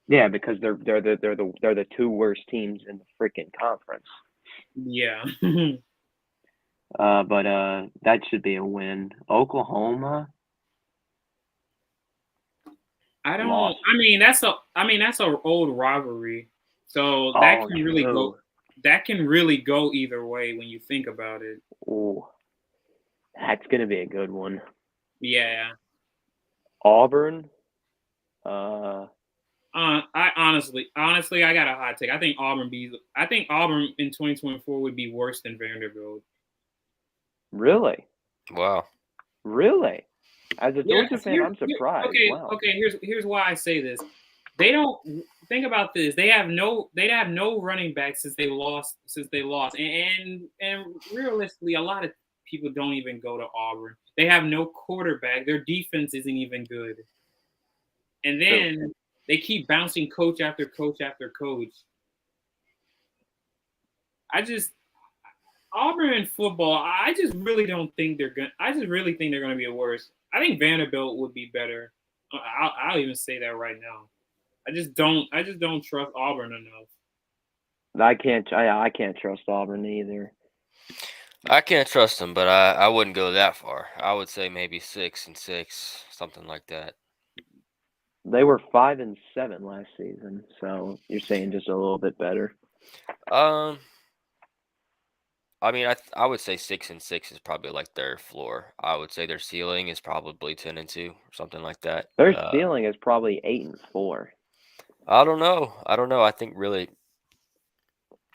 Yeah, because they're the 2 worst teams in the freaking conference. Yeah. But that should be a win. Oklahoma. I don't. Lost. I mean, that's an old rivalry. So that can really go. That can really go either way when you think about it. Oh, that's gonna be a good one. Yeah. Auburn. I honestly, I got a hot take. I think Auburn in 2024 would be worse than Vanderbilt. Really? Wow. Really? As a Georgia fan, I'm surprised. Wow. Okay. Here's why I say this. They don't think about this. They have no running back since they lost, and realistically, a lot of people don't even go to Auburn. They have no quarterback. Their defense isn't even good, and then they keep bouncing coach after coach after coach. Auburn in football, I just really don't think they're going. I just really think they're going to be worse. I think Vanderbilt would be better. I'll even say that right now. I just don't trust Auburn enough. I can't trust Auburn either. I can't trust them, but I wouldn't go that far. I would say maybe 6-6, something like that. They were 5-7 last season, so you're saying just a little bit better. I mean, I would say 6-6 is probably like their floor. I would say their ceiling is probably 10-2 or something like that. Their ceiling is probably 8-4. I don't know. I think really.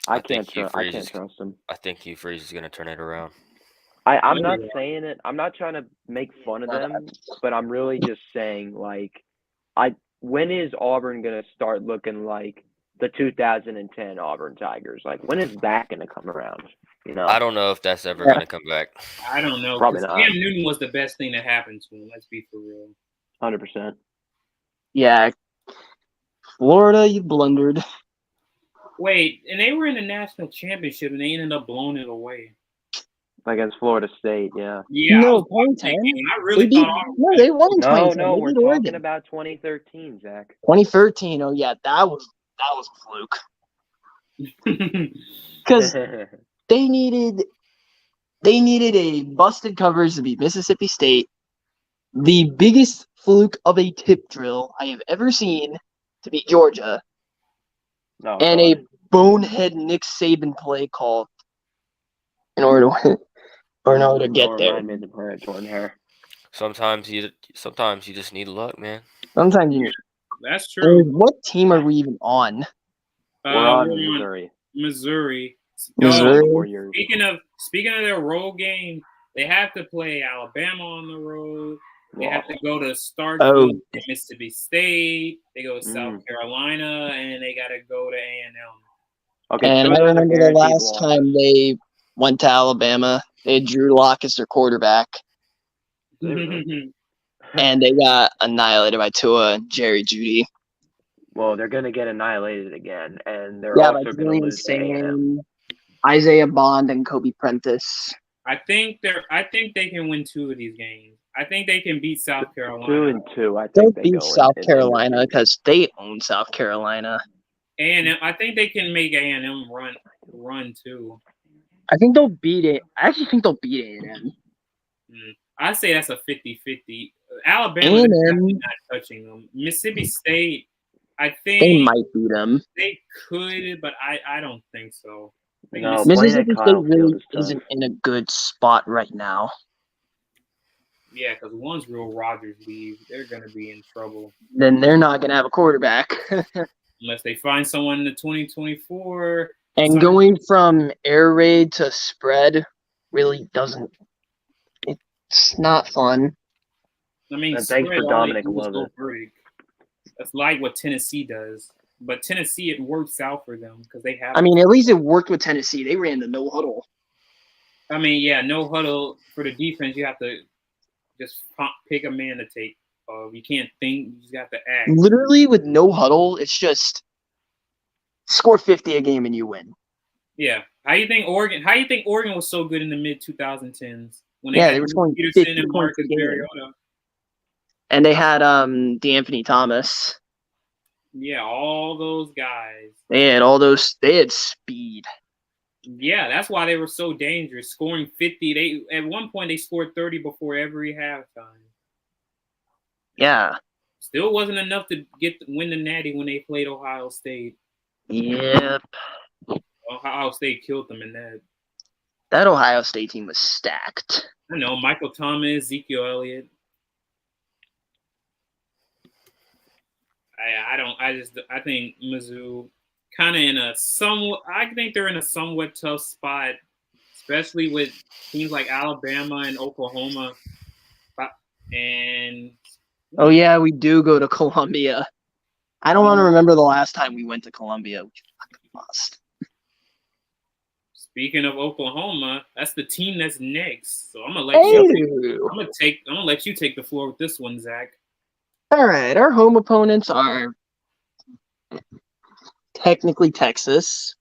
I can't trust them. I think Hugh Freeze is going to turn it around. I'm not saying it. I'm not trying to make fun of them, but I'm really just saying, like, when is Auburn going to start looking like the 2010 Auburn Tigers? Like, when is that going to come around? You know, I don't know if that's ever going to come back. I don't know. Probably not. Cam Newton was the best thing that happened to him. Let's be for real. 100%. Yeah. Florida, you blundered. Wait, and they were in the national championship and they ended up blowing it away. Against Florida State, yeah. Yeah, I No, was watching that 2010. game. I really thought Auburn No, was they won in No, 2010. no, They we're beat talking Oregon. about 2013, Zach. 2013. Oh yeah, that was a fluke. gonna- Because they needed a busted covers to beat Mississippi State, the biggest fluke of a tip drill I have ever seen to beat Georgia, Oh, and God. a bonehead Nick Saban play call in order to get Don't there. remind me to put Jordan Hare. Sometimes you just need luck, man. Sometimes you. That's true. What team are we even on? We're on We're on Missouri. Missouri. Missouri. Warriors. Speaking of their road game, they have to play Alabama on the road. They have to go to Starkville, Mississippi State. They go to South Carolina, and they got to go to A&M. Okay, And so I those are remember the guaranteed last losses. time they went to Alabama, they had Drew Lock as their quarterback, and they got annihilated by Tua and Jerry Jeudy. Well, they're going to get annihilated again, and they're Yeah, by also going to Julian lose to A&M. Sain, Isaiah Bond, and Kobe Prentice. I think they can win 2 of these games. I think they can beat South Carolina. 2-2, I Don't think they beat go South in Carolina undefeated. because they own South Carolina. A&M, I think they can make A&M run too. I think they'll beat it. I actually think they'll beat A&M. I say that's a 50-50. Alabama is definitely not touching them. Mississippi State, I think They might beat them. they could, but I don't think so. No, Mississippi State Kyle really Field is isn't in a good spot right now. Yeah, because once Will Rogers leaves, they're going to be in trouble. Then they're not going to have a quarterback. Unless they find someone in the 2024. And going from air raid to spread really doesn't. It's not fun. I mean, And thanks for Dominic Lovett. That's like what Tennessee does. But Tennessee, it works out for them because they have. I mean, at least it worked with Tennessee. They ran the no huddle. I mean, yeah, no huddle for the defense. You have to just pick a man to take. You can't think. You just have to act. Literally, with no huddle, it's just score 50 a game and you win. Yeah. How you think Oregon was so good in the mid 2010s when they were scoring Peterson 50 and points Marcus a game. Mariota? And they had DeAnthony Thomas. Yeah, all those guys. They had all those. They had speed. Yeah, that's why they were so dangerous, scoring 50. At one point they scored 30 before every halftime. Yeah. Still wasn't enough to win the Natty when they played Ohio State. Yep. Ohio State killed them in that. That Ohio State team was stacked. I know Michael Thomas, Ezekiel Elliott. I think Mizzou kind of in a somewhat. I think they're in a somewhat tough spot, especially with teams like Alabama and Oklahoma. And oh yeah, we do go to Columbia. I don't want to remember the last time we went to Columbia. We fucking lost. Speaking of Oklahoma, that's the team that's next. So I'm gonna let you. I'm gonna let you take the floor with this one, Zach. All right, our home opponents are technically Texas,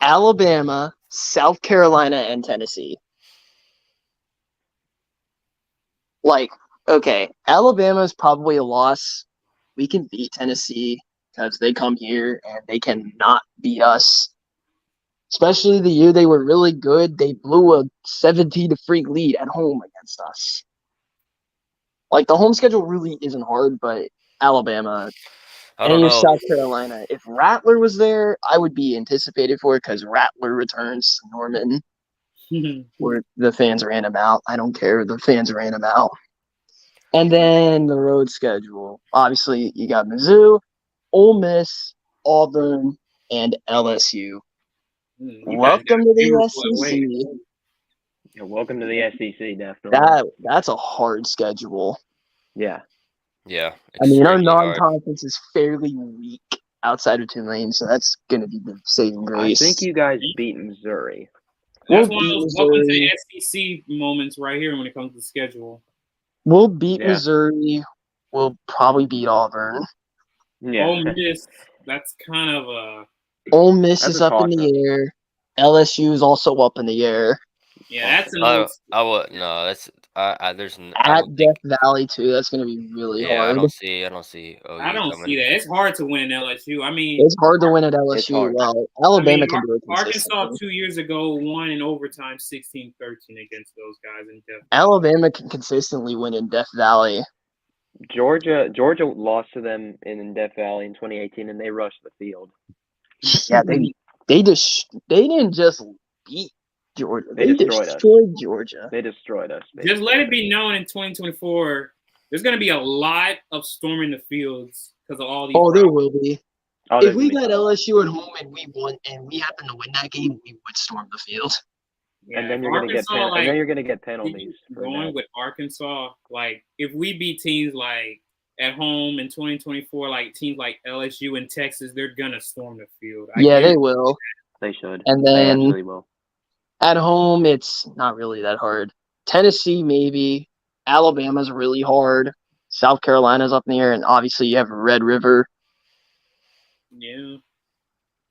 Alabama, South Carolina, and Tennessee. Okay, Alabama is probably a loss. We can beat Tennessee because they come here and they cannot beat us. Especially the year they were really good, they blew a 17-3 lead at home against us. The home schedule really isn't hard, but Alabama and South Carolina. If Rattler was there, I would be anticipated for it because Rattler returns to Norman, where the fans ran him out. I don't care. The fans ran him out. And then the road schedule. Obviously, you got Mizzou, Ole Miss, Auburn, and LSU. Welcome to the SEC. Yeah, welcome to the SEC, definitely. That's a hard schedule. Yeah. Yeah. I mean, our non-conference is fairly weak outside of Tulane, so that's going to be the saving grace. I think you guys beat Missouri. That's one of those welcome to the SEC moments right here when it comes to the schedule. We'll beat Missouri. We'll probably beat Auburn. Yeah. Ole Miss, that's kind of a... Ole Miss is up in the air. LSU is also up in the air. Yeah, that's I would no. That's there's at Death Valley too. That's going to be really hard. I don't see. OU I don't coming. see that. It's hard to win in LSU. I mean, it's hard to win at LSU. Well, Alabama can do it Arkansas 2 years ago won in overtime 16-13 against those guys in Death Valley. Alabama can consistently win in Death Valley. Georgia lost to them in Death Valley in 2018, and they rushed the field. Yeah, they didn't just beat Georgia. They destroyed Georgia. They destroyed us. Just let it be known in 2024, there's going to be a lot of storming the fields because of all these. Oh, there will be. If we got LSU at home and we won, and we happen to win that game, we would storm the field. Yeah, and then you're going to get penalties. Going with Arkansas, like if we beat teams like at home in 2024, like teams like LSU and Texas, they're gonna storm the field. They will. They should. And then they actually will. At home, it's not really that hard. Tennessee, maybe. Alabama's really hard. South Carolina's up in the air, and obviously you have Red River. Yeah,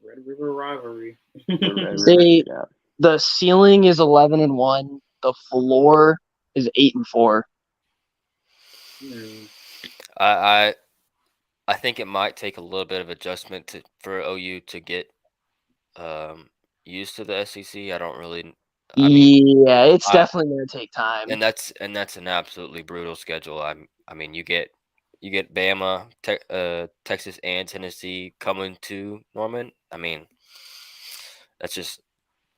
Red River rivalry. The ceiling is 11-1. The floor is 8-4. I think it might take a little bit of adjustment for OU to get used to the SEC. I don't really. It's definitely going to take time. And that's an absolutely brutal schedule. I mean, you get Bama, Texas, and Tennessee coming to Norman. I mean, that's just.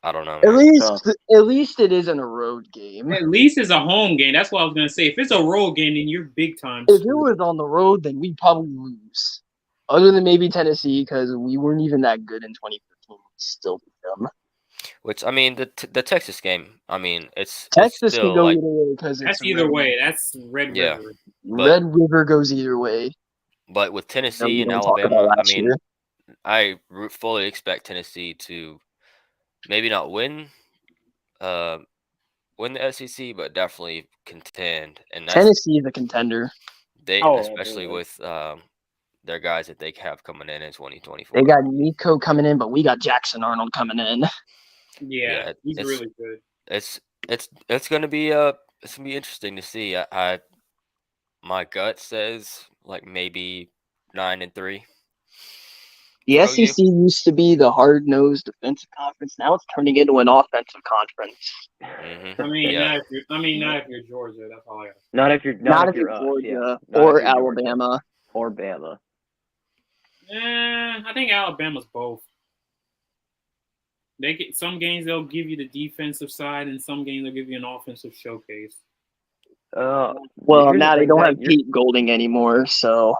I don't know. At least it isn't a road game. At least it's a home game. That's what I was gonna say. If it's a road game, then you're big time. If it was on the road, then we'd probably lose. Other than maybe Tennessee, because we weren't even that good in 2015. Still beat them. Which I mean, the Texas game. I mean, Texas can go either way because that's either way. That's Red River. Red River goes either way. But with Tennessee and Alabama, I mean, I fully expect Tennessee to. Maybe not win the SEC, but definitely contend. And Tennessee is a contender. Especially with their guys that they have coming in 2024. They got Nico coming in, but we got Jackson Arnold coming in. Yeah, he's really good. It's gonna be interesting to see. My gut says like maybe 9-3. The SEC used to be the hard-nosed defensive conference. Now it's turning into an offensive conference. Mm-hmm. Not if you're Georgia. That's all I got. Not if you're Georgia or Alabama or Bama. I think Alabama's both. Some games they'll give you the defensive side, and some games they'll give you an offensive showcase. Well, now they don't have Pete Golding anymore, so.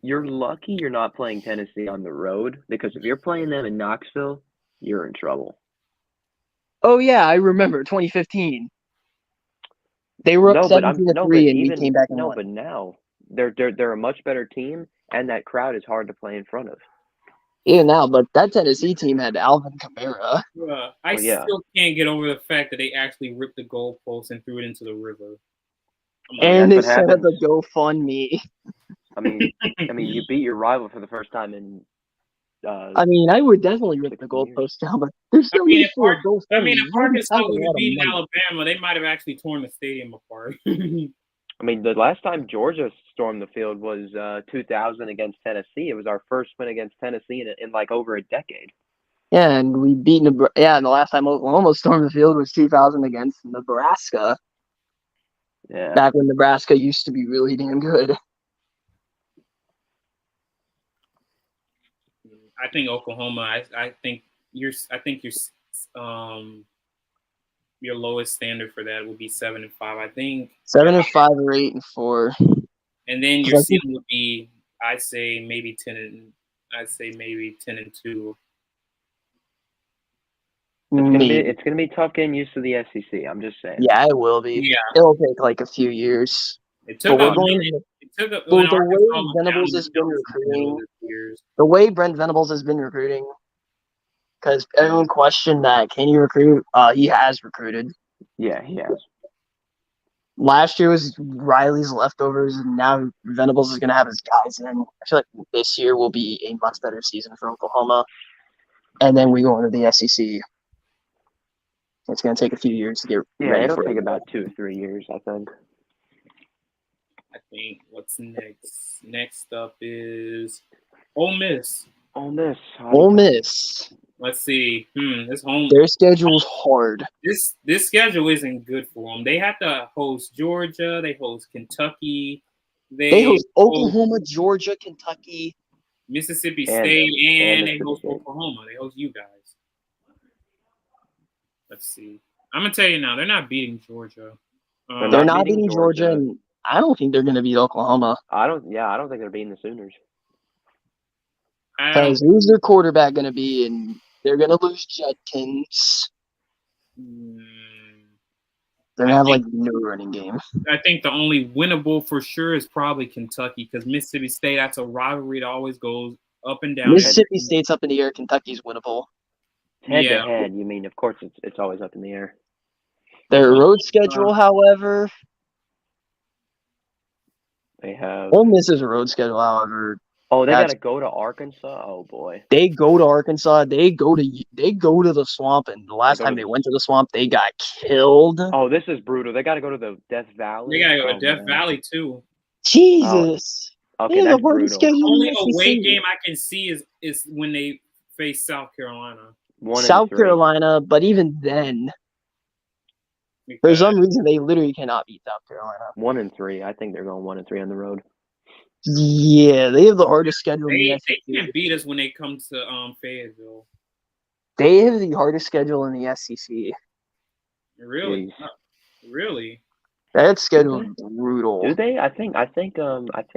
You're lucky you're not playing Tennessee on the road, because if you're playing them in Knoxville, you're in trouble. Oh yeah, I remember 2015. They were up 17-3, and we came back and won. But now they're a much better team, and that crowd is hard to play in front of. Yeah, now, but that Tennessee team had Alvin Kamara. I still can't get over the fact that they actually ripped the goalpost and threw it into the river. And they set up a GoFundMe. I mean, you beat your rival for the first time in. I would definitely rip the goalpost down, but there's no need for a GoFundMe. If Arkansas would have beaten Alabama, they might have actually torn the stadium apart. I mean, the last time Georgia stormed the field was 2000 against Tennessee. It was our first win against Tennessee in like over a decade. Yeah, and we beat and the last time Oklahoma stormed the field was 2000 against Nebraska. Yeah. Back when Nebraska used to be really damn good. I think Oklahoma. I think your lowest standard for that would be 7-5. I think 7-5 or 8-4. And then your ceiling would be, I'd say maybe 10-2. It's gonna be tough getting used to the SEC. I'm just saying. Yeah, it will be. Yeah, it'll take like a few years. The way Brent Venables has been recruiting, because everyone questioned that. Can he recruit? He has recruited. Yeah, he has. Last year was Riley's leftovers, and now Venables is going to have his guys in. I feel like this year will be a much better season for Oklahoma. And then we go into the SEC. It's going to take a few years to get Yeah, ready it'll for take it. about 2 or 3 years, I think. I think what's next? Next up is Ole Miss. Ole Miss. Ole Miss. Let's see. This home. Their schedule's hard. This schedule isn't good for them. They have to host Georgia. They host Kentucky. They host Oklahoma, Georgia, Kentucky, Mississippi And State, and they Mississippi host State. Oklahoma. They host you guys. Let's see. I'm gonna tell you now, they're not beating Georgia. They're not beating Georgia, and I don't think they're going to beat Oklahoma. I don't think they're beating the Sooners. Because who's their quarterback going to be? And they're going to lose Judkins. They're going to have, no running game. I think the only winnable for sure is probably Kentucky because Mississippi State, that's a rivalry that always goes up and down. Mississippi State's up in the air. Kentucky's winnable. Head to head, you mean? Of course, it's always up in the air. Their road schedule, however, they have. Ole Miss's road schedule, however. Oh, they got to go to Arkansas. Oh boy. They go to Arkansas. They go to the Swamp, and the last time they went to the Swamp, they got killed. Oh, this is brutal. They got to go to the Death Valley. They got to go to Death Valley too. Jesus. Okay, that's brutal. The only away game I can see is when they face South Carolina. South Carolina, but even then, for some reason, they literally cannot beat South Carolina. 1-3. I think they're going 1-3 on the road. Yeah, they have the hardest schedule. They can't beat us when they come to Fayetteville. They have the hardest schedule in the SEC. Really? Really? That schedule is brutal. Do they? I think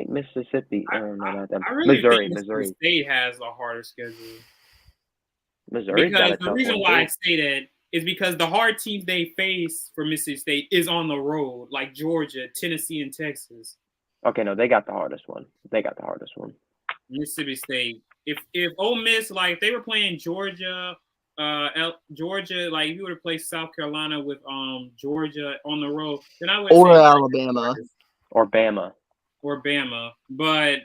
Mississippi. I really Missouri. think Missouri State has the hardest schedule. Missouri. Because the reason why I say that is because the hard teams they face for Mississippi State is on the road, like Georgia, Tennessee, and Texas. Okay, no, they got the hardest one. Mississippi State. If Ole Miss, like, they were playing Georgia, Georgia, like, if you were to play South Carolina with Georgia on the road, then I would say Alabama. Or Bama. But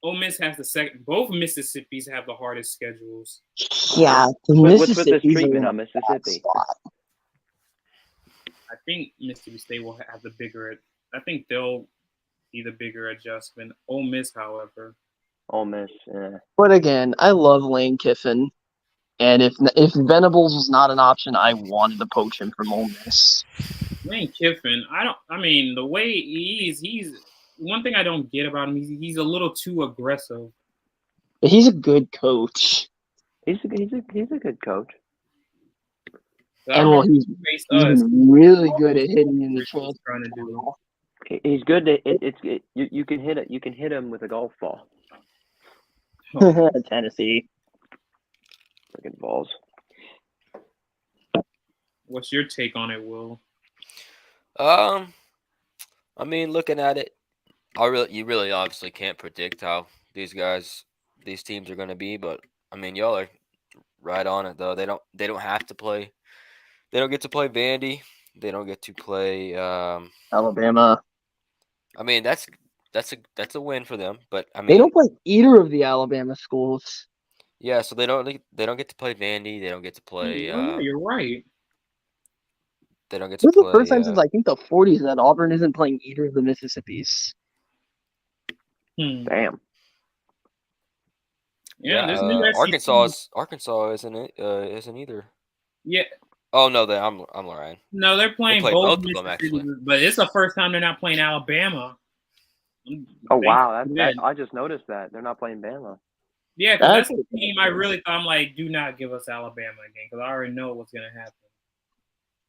Ole Miss has the second. Both Mississippis have the hardest schedules. Yeah, what's with this treatment on Mississippi? I think Mississippi State will have the bigger. I think they'll be the bigger adjustment. Ole Miss, however. Ole Miss, yeah. But again, I love Lane Kiffin, and if Venables was not an option, I wanted to poach him from Ole Miss. Lane Kiffin, the way he's one thing I don't get about him. He's a little too aggressive. But he's a good coach. He's a good coach. And he's really good at hitting in the transfer. He's good at it. You can hit it. You can hit him with a golf ball. Tennessee. Freaking balls. What's your take on it, Will? Looking at it, you really obviously can't predict how these teams are going to be, but y'all are right on it though. They don't have to play. They don't get to play Vandy. They don't get to play Alabama. That's a win for them, but they don't play either of the Alabama schools. Yeah, so they don't get to play Vandy. They don't get to play. You're right. They don't get to play. This is the first time since I think the 40s that Auburn isn't playing either of the Mississippis. Damn. Yeah, Arkansas isn't either. Yeah. Oh no, I'm lying. No, they're playing both of them actually. But it's the first time they're not playing Alabama. Oh wow, I just noticed that they're not playing Bama. Yeah, because that's a team I really thought. I'm like, do not give us Alabama again because I already know what's gonna happen.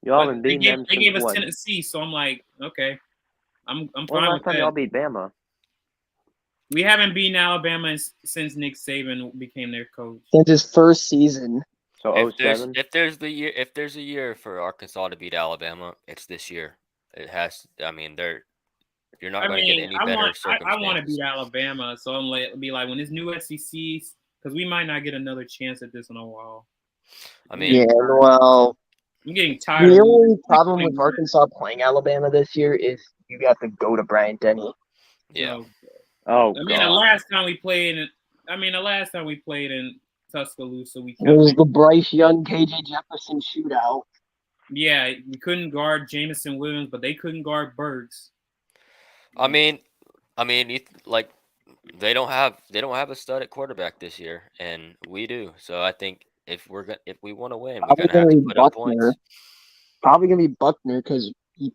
Y'all haven't beaten them. They gave us Tennessee, so I'm like, okay, I'm fine with that. Last time y'all beat Bama? We haven't beaten Alabama since Nick Saban became their coach. Since his first season. So if there's a year for Arkansas to beat Alabama, it's this year. It has. You're not going to get any better circumstances. I want to beat Alabama, so I'm like, be like when this new SEC, because we might not get another chance at this in a while. I'm getting tired. The only problem with Arkansas playing Alabama this year is you got to go to Bryant Denny. Yeah. The last time we played in Tuscaloosa, it was the Bryce Young, KJ Jefferson shootout. Yeah, we couldn't guard Jamison Williams, but they couldn't guard Burks. I mean, like they don't have a stud at quarterback this year, and we do. So I think if we want to win, we Probably kind of have gonna to be put up Buckner. points. Probably gonna be Buckner because he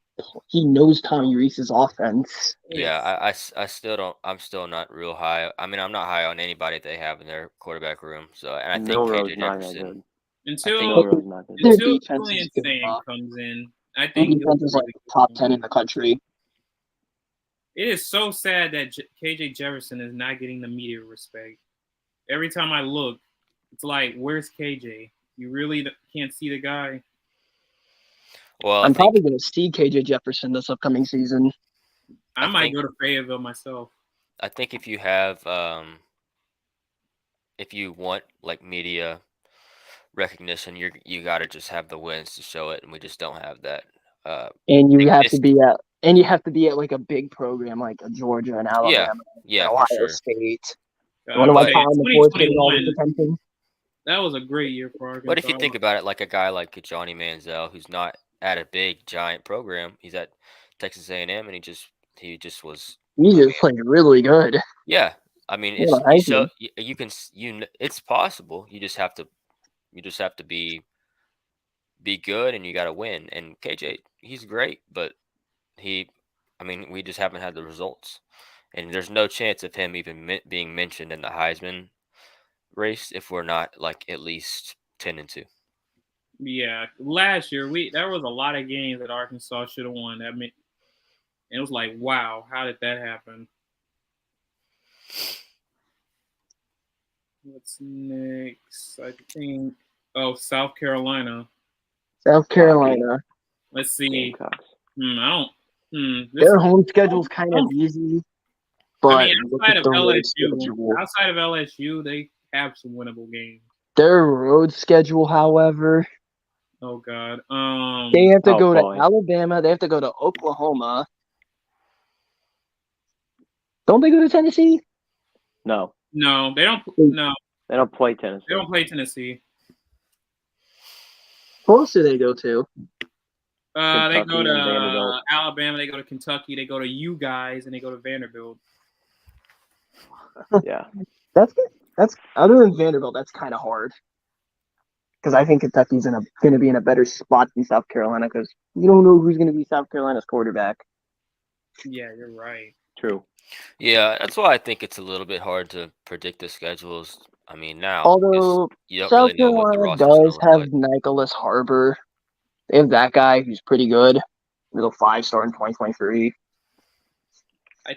knows Tommy Reese's offense. Yeah, I still don't. I'm still not real high. I mean, I'm not high on anybody they have in their quarterback room. So, and I think Milroe's KJ not that Jefferson. good. Until Milroe's not that good. Their until defense Julian is good Sain enough. comes in, I Their think he'll defense is be like really good. top 10 in the country. It is so sad that KJ Jefferson is not getting the media respect. Every time I look, it's like, where's KJ? You really can't see the guy. Well, I'm probably going to see KJ Jefferson this upcoming season. I might go to Fayetteville myself. I think if you have, if you want like media recognition, you got to just have the wins to show it, and we just don't have that. And you have to be at like a big program like a Georgia and Alabama, yeah, Ohio for sure. State. I Wonder why say Colin McCoy's getting all 2021, this attention. that was a great year for Arkansas. But if you think about it, like a guy like Johnny Manziel, who's not at a big giant program, he's at Texas A&M, and he just was. He just played really good. Yeah, I mean, it's possible. You just have to be good, and you got to win. And KJ, he's great, but we just haven't had the results, and there's no chance of him even being mentioned in the Heisman race if we're not like at least 10-2. Yeah, last year there was a lot of games that Arkansas should have won. That meant it was like, wow, how did that happen? What's next? I think South Carolina. South Carolina. Let's see. Their home schedule's kind of easy, but outside of LSU, they have some winnable games. Their road schedule, however, oh god, they have to go to Alabama. They have to go to Oklahoma. Don't they go to Tennessee? No, they don't. No, they don't play Tennessee. They don't play Tennessee. Who else do they go to? They go to Alabama. They go to Kentucky. They go to you guys, and they go to Vanderbilt. Yeah, that's other than Vanderbilt. That's kind of hard because I think Kentucky's going to be in a better spot than South Carolina because you don't know who's going to be South Carolina's quarterback. Yeah, you're right. True. Yeah, that's why I think it's a little bit hard to predict the schedules. I mean, now although you don't South really know what the Carolina roster's does have Nicholas Harbor. They have that guy who's pretty good. He's a 5-star in 2023. I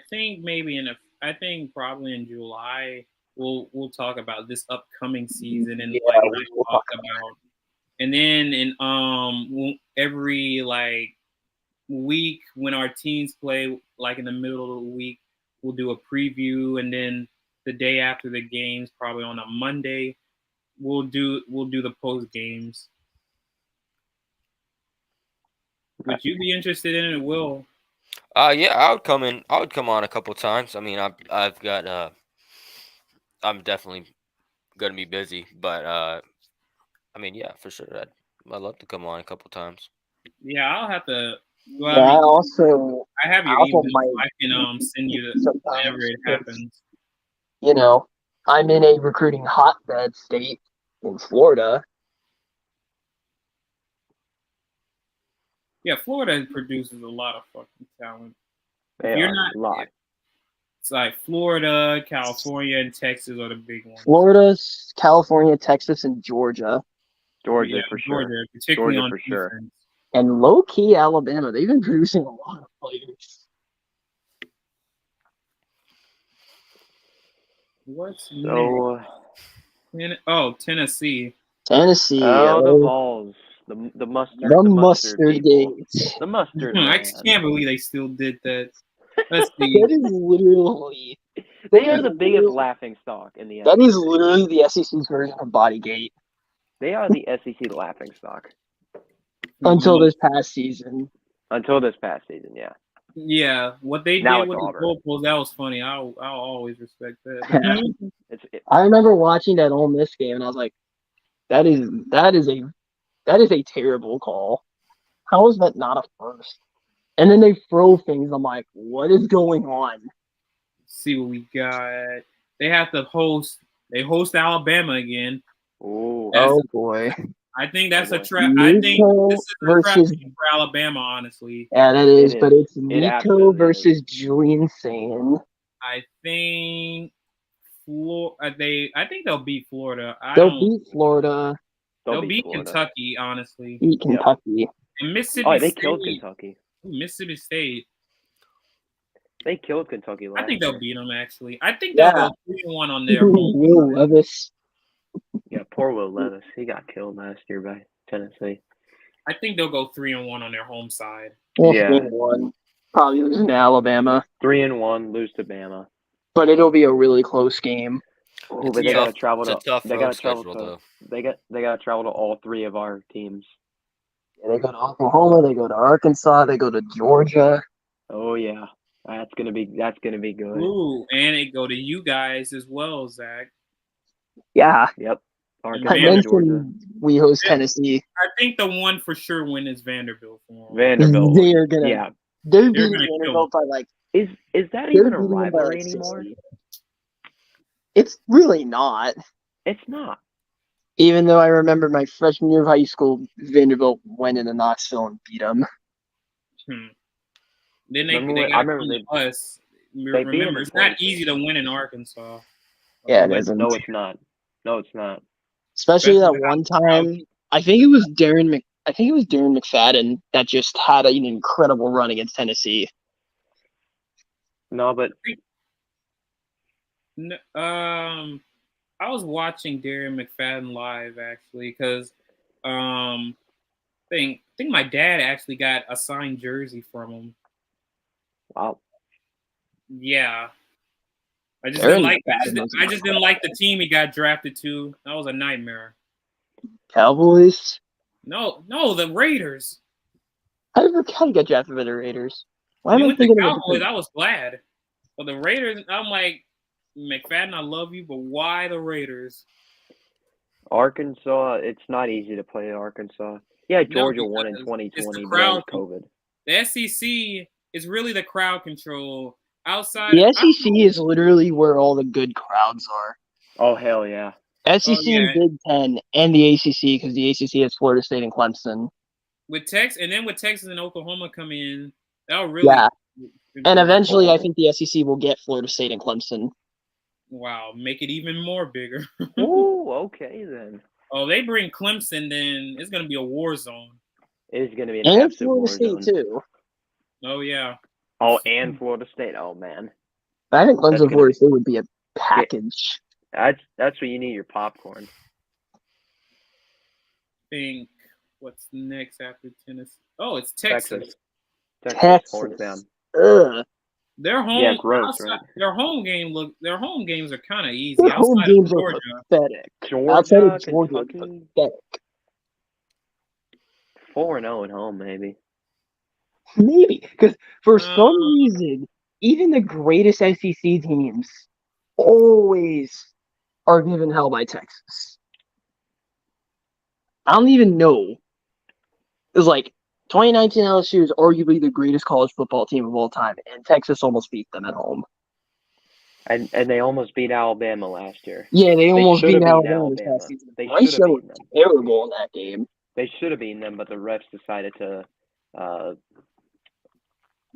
think probably in July we'll talk about this upcoming season and we'll talk about. And then in every like week when our teams play, like in the middle of the week, we'll do a preview, and then the day after the games, probably on a Monday, we'll do the post games. Would you be interested in it, Will? Yeah, I would come on a couple times. I mean, I've got I'm definitely gonna be busy, but I mean, yeah, for sure, I'd love to come on a couple times. Yeah, I'll have to. Well, I have your email. I can send you whenever it happens. You know, I'm in a recruiting hotbed state in Florida. Yeah, Florida produces a lot of fucking talent. A lot. It's like Florida, California, and Texas are the big ones. Florida, California, Texas, and Georgia. Georgia for sure. Particularly on for defense. sure. And low-key Alabama. They've been producing a lot of players. What's so? Tennessee. Tennessee. Oh, the balls. The mustard. The mustard gates. The mustard. I can't believe they still did that. Let's see. That is literally. They are the biggest laughing stock in the SEC. That is literally the SEC's version of Bodygate. They are the SEC laughing stock. Until this past season. Yeah. Yeah, what they did with the goalpost, that was funny. I'll always respect that. I remember watching that Ole Miss game, and I was like, that is a terrible call. How is that not a first? And then they throw things. I'm like, what is going on? Let's see what we got. They have to host. They host Alabama again. Oh Boy. I think that's a boy. trap. I think Nico this is a trap versus game for Alabama. Honestly, yeah, that is. It But is. it's It Nico absolutely versus Julian Sane. I think I think they'll beat Florida. They'll beat Florida. They'll beat Florida. Kentucky. Honestly, Beat Kentucky. and Mississippi Oh, they State. killed Kentucky. Mississippi State. They killed Kentucky last I think year. they'll beat them. Actually, I think they'll go 3-1 on their home. Will Levis. Yeah, poor Will Levis. He got killed last year by Tennessee. I think they'll go 3-1 on their home side. Yeah. 3-1. Probably losing to Alabama. 3-1, lose to Bama. But it'll be a really close game. Oh, but they gotta travel It's a to. tough They road gotta travel schedule, to. though. They gotta travel to all three of our teams. Yeah, they go to Oklahoma, they go to Arkansas, they go to Georgia. Oh yeah, that's gonna be good. Ooh, and it go to you guys as well, Zach. Yeah. Yep. I Arkansas, Georgia. mentioned we host Tennessee. I think the one for sure win is Vanderbilt for them. Vanderbilt. They're gonna. Yeah. They're They're beating gonna kill Vanderbilt by like. Is that They're even a beating them by rivalry like anymore? 60. It's really not. It's not. Even though I remember my freshman year of high school, Vanderbilt went into Knoxville and beat them. Then they Remember got I remember us. beat them Remember, in it's not 2016. easy to win in Arkansas. Yeah, it But isn't. No, it's not. No, it's not. Especially that Especially one time. I think it was Darren McFadden that just had an incredible run against Tennessee. No, but I was watching Darren McFadden live actually because I think my dad actually got a signed jersey from him. wow. Yeah. I just Darren didn't like McFadden I just didn't like the team he got drafted to. That was a nightmare. Cowboys? No, the Raiders. How did he get drafted by the Raiders? Why When am he I went to thinking of Cowboys, I was glad. But the Raiders, I'm like, McFadden, I love you, but why the Raiders? Arkansas, it's not easy to play Arkansas. Yeah, Georgia won in because 2020 it's the but crowd. that was COVID. The SEC is really the crowd control. Outside The SEC is literally where all the good crowds are. Oh hell yeah. SEC and Big Ten and the ACC because the ACC has Florida State and Clemson. With Texas and Oklahoma come in, that'll really And eventually, I think the SEC will get Florida State and Clemson. Wow, make it even more bigger. Ooh, okay then. Oh, they bring Clemson, then it's gonna be a war zone. It is gonna be an And absolute Florida war State zone. too. Oh yeah. Oh, and Florida State. Oh man. I think That's Clemson Florida State would be a package. That's what you need your popcorn. Think what's next after Tennessee? Oh, it's Texas. Texas. Horns down. Ugh. Their home, Yeah, gross, right? Their home games are kind of easy. Their home outside of games are Georgia. pathetic. Georgia, Outside of Georgia, Kentucky. pathetic. 4-0 at home, maybe. Maybe because for some reason, even the greatest SEC teams always are given hell by Texas. I don't even know. It's like 2019 LSU is arguably the greatest college football team of all time, and Texas almost beat them at home. And they almost beat Alabama last year. Yeah, they almost should have beat beat Alabama this Alabama. past season. They Bryce should have Young beaten was them. terrible in that game. They should have beaten them, but the refs decided to.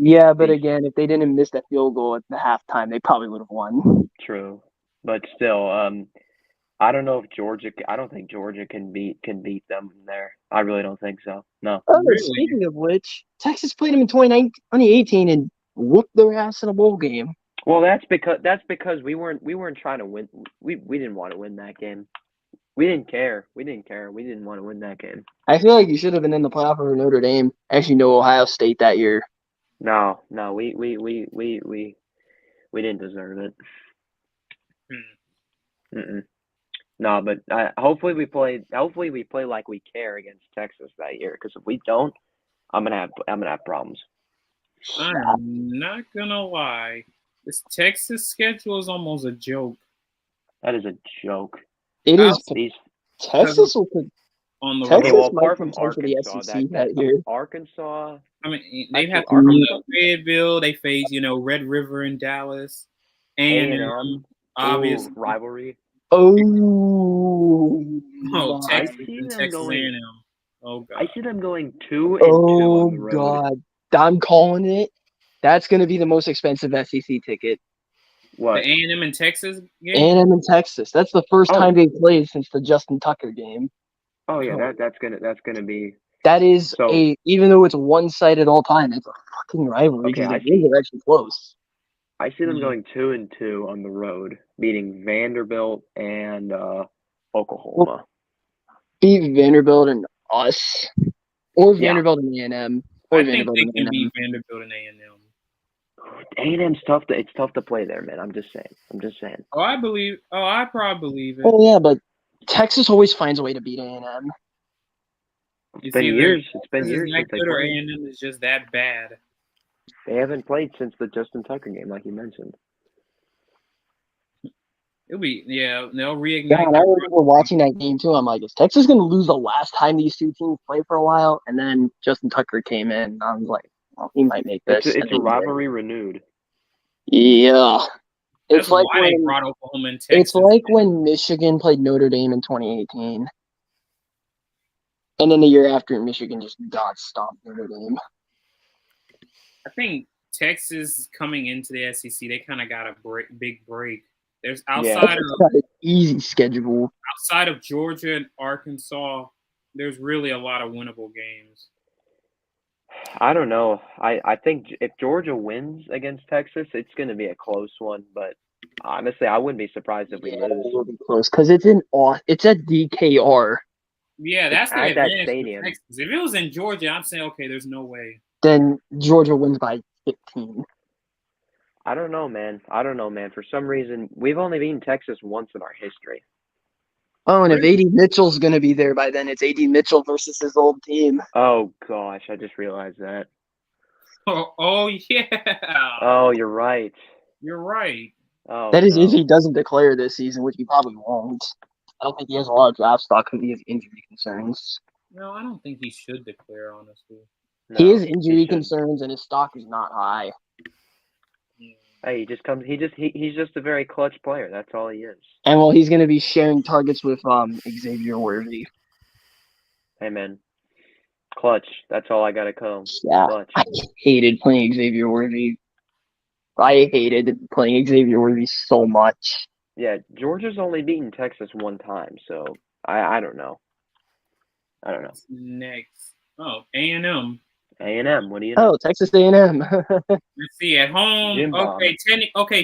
Yeah, but again, if they didn't miss that field goal at the halftime, they probably would have won. True, but still, I don't know if Georgia. I don't think Georgia can beat them there. I really don't think so. No. Oh, Really? speaking of which, Texas played them in 2018 and whooped their ass in a bowl game. Well, that's because we weren't trying to win. We didn't want to win that game. We didn't care. We didn't want to win that game. I feel like you should have been in the playoff over Notre Dame. Actually, no, Ohio State that year. No, we didn't deserve it. No, but hopefully we play like we care against Texas that year. Because if we don't, I'm gonna have problems. I'm not gonna lie. This Texas schedule is almost a joke. That is a joke. It is. These Texas will. on the Texas road. might contend for the SEC that year. Arkansas. I mean, they have to Arkansas. Fayetteville. They face, Red River in Dallas, A&M, obviously rivalry. Oh, Texas I see and them Texas going. A&M. Oh God. I see them going 2-2 on the road. God, I'm calling it. That's going to be the most expensive SEC ticket. What? The A&M in Texas game? A&M in Texas. That's the first time they played since the Justin Tucker game. Oh yeah, that's gonna be. That is even though it's one-sided all time, it's a fucking rivalry because the games are actually close. I see them going 2-2 on the road, beating Vanderbilt and Oklahoma. Beat Vanderbilt and us, or Vanderbilt and A&M, or Vanderbilt and A&M. I think they can beat Vanderbilt and A&M. A&M's tough. It's tough to play there, man. I'm just saying. Oh, I probably believe it. Oh yeah, but Texas always finds a way to beat A&M. It's been years since they played. Or A&M is just that bad. They haven't played since the Justin Tucker game, like you mentioned. They'll reignite. Yeah, and I remember watching that game too. I'm like, is Texas going to lose the last time these two teams play for a while? And then Justin Tucker came in, and I was like, well, he might make this. It's a rivalry renewed. Yeah. That's like why they brought Oklahoma and Texas. It's like when Michigan played Notre Dame in 2018. And then the year after, Michigan just got stomped Notre Dame. I think Texas coming into the SEC, they kind of got a big break. There's outside of an easy schedule. Outside of Georgia and Arkansas, there's really a lot of winnable games. I don't know. I think if Georgia wins against Texas, it's going to be a close one. But honestly, I wouldn't be surprised if we lose. It will be close because it's at DKR. Yeah, that's the at that advantage stadium. Texas. If it was in Georgia, I'm saying, okay, there's no way. Then Georgia wins by 15. I don't know, man. For some reason, we've only beaten Texas once in our history. Oh, and if A.D. Mitchell's going to be there by then, it's A.D. Mitchell versus his old team. Oh, gosh. I just realized that. Oh yeah. Oh, you're right. You're right. Oh, that is if he doesn't declare this season, which he probably won't. I don't think he has a lot of draft stock because he has injury concerns. No, I don't think he should declare, honestly. No, he has injury concerns, and his stock is not high. Hey, he's just a very clutch player. That's all he is. And well, he's going to be sharing targets with Xavier Worthy. Hey, man. Clutch. That's all I got to call him. Yeah, clutch. I hated playing Xavier Worthy. I hated playing Xavier Worthy so much. Yeah, Georgia's only beaten Texas one time, so I don't know. Next. Oh, A&M. A&M, what do you know? Oh, Texas A&M. Let's see, at home. Jim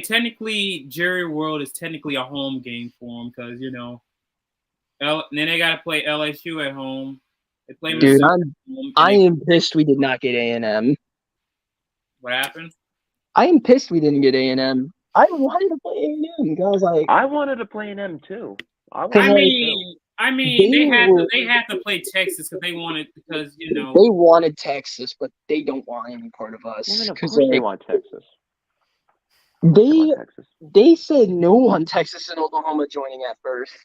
Technically, Jerry World is technically a home game for him because, then they got to play LSU at home. They play Dude, I am pissed we did not get A&M. What happened? I am pissed we didn't get A&M. I wanted to play A&M. I was like, I wanted to play A&M too. I mean, they had to play Texas because they wanted they wanted Texas, but they don't want any part of us. Well, of course they want Texas. They said no on Texas and Oklahoma joining at first.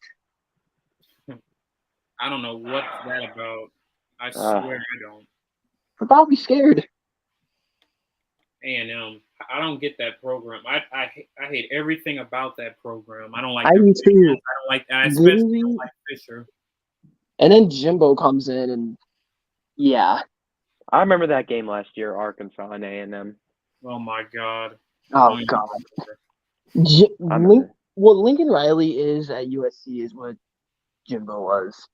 I don't know what's that about. I swear I don't. We're probably scared. A&M. I don't get that program. I hate everything about that program. I don't like. I do too. I especially don't like Fisher. And then Jimbo comes in, and yeah. I remember that game last year, Arkansas and A&M. Oh my God. Oh God. What Lincoln Riley is at USC is what Jimbo was.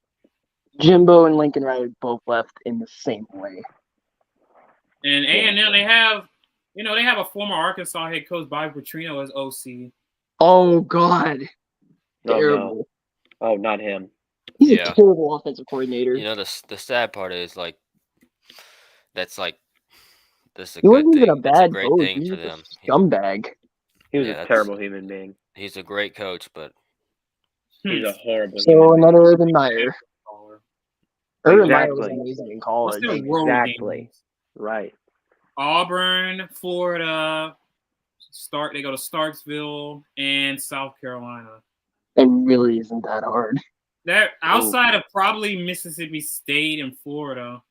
Jimbo and Lincoln Riley both left in the same way. And A&M, they have a former Arkansas head coach, Bobby Petrino, as OC. Oh God. Terrible. No. Oh, not him. He's a terrible offensive coordinator. The sad part is that's a he good wasn't thing. even a bad great coach. thing He's for just them. a scumbag. He was a terrible human being. He's a great coach, but he's a horrible. So another Urban Meyer. Urban Meyer was Exactly. amazing in college. Exactly. Right. Auburn, Florida. They go to Starksville and South Carolina. It really isn't that hard. That outside of probably Mississippi State and Florida.